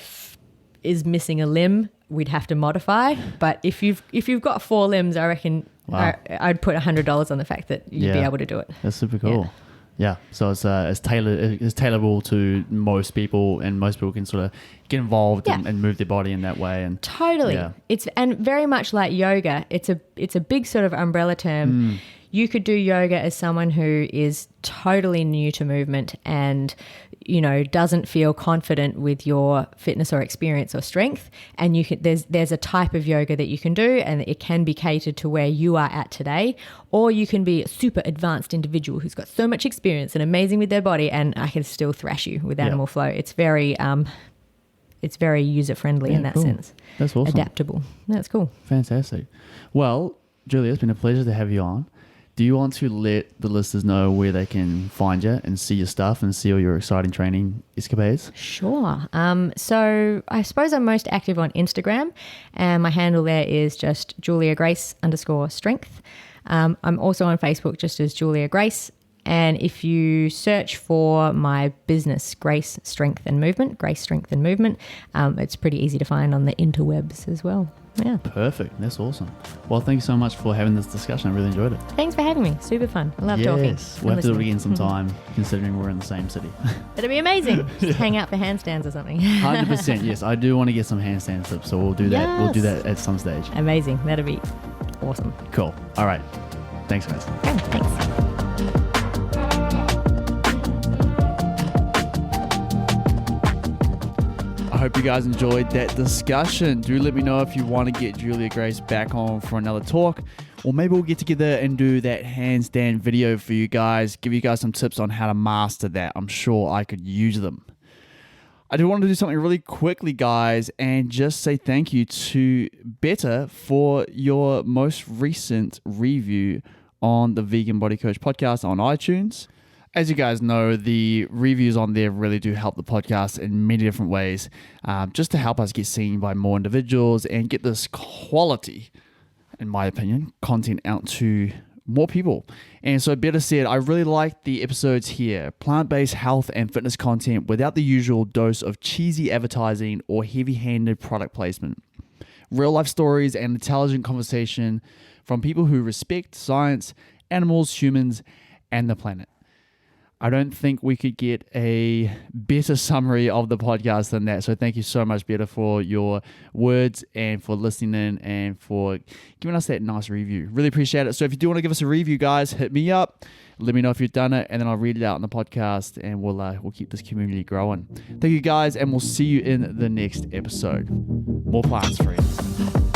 is missing a limb, we'd have to modify. But if you've got 4 limbs, I reckon I'd put $100 on the fact that you'd be able to do it. That's super cool. Yeah. So it's tailorable to most people, and most people can sort of get involved and move their body in that way. And totally, it's and very much like yoga. It's a big sort of umbrella term. You could do yoga as someone who is totally new to movement and, doesn't feel confident with your fitness or experience or strength. And there's a type of yoga that you can do and it can be catered to where you are at today. Or you can be a super advanced individual who's got so much experience and amazing with their body, and I can still thrash you with animal flow. It's very user-friendly in that sense. That's awesome. Adaptable. That's cool. Fantastic. Well, Julia, it's been a pleasure to have you on. Do you want to let the listeners know where they can find you and see your stuff and see all your exciting training escapades? Sure. So I suppose I'm most active on Instagram, and my handle there is just JuliaGrace_strength. I'm also on Facebook just as Julia Grace. And if you search for my business, Grace Strength and Movement, it's pretty easy to find on the interwebs as well. Yeah. Perfect. That's awesome. Well, thank you so much for having this discussion. I really enjoyed it. Thanks for having me. Super fun. I love talking. Yes. We'll have to do it again sometime, considering we're in the same city. That'd be amazing. Just hang out for handstands or something. 100%. Yes. I do want to get some handstand tips, so we'll do that. Yes. We'll do that at some stage. Amazing. That'd be awesome. Cool. All right. Thanks, guys. Okay, thanks. I hope you guys enjoyed that discussion. Do let me know if you want to get Julia Grace back on for another talk. Or maybe we'll get together and do that handstand video for you guys, give you guys some tips on how to master that. I'm sure I could use them. I do want to do something really quickly, guys, and just say thank you to Better for your most recent review on the Vegan Body Coach podcast on iTunes. As you guys know, the reviews on there really do help the podcast in many different ways, just to help us get seen by more individuals and get this quality, in my opinion, content out to more people. And so Better said, I really like the episodes here. Plant-based health and fitness content without the usual dose of cheesy advertising or heavy-handed product placement. Real life stories and intelligent conversation from people who respect science, animals, humans, and the planet. I don't think we could get a better summary of the podcast than that. So thank you so much, Better, for your words and for listening in and for giving us that nice review. Really appreciate it. So if you do want to give us a review, guys, hit me up. Let me know if you've done it, and then I'll read it out on the podcast, and we'll keep this community growing. Thank you, guys, and we'll see you in the next episode. More plants, friends.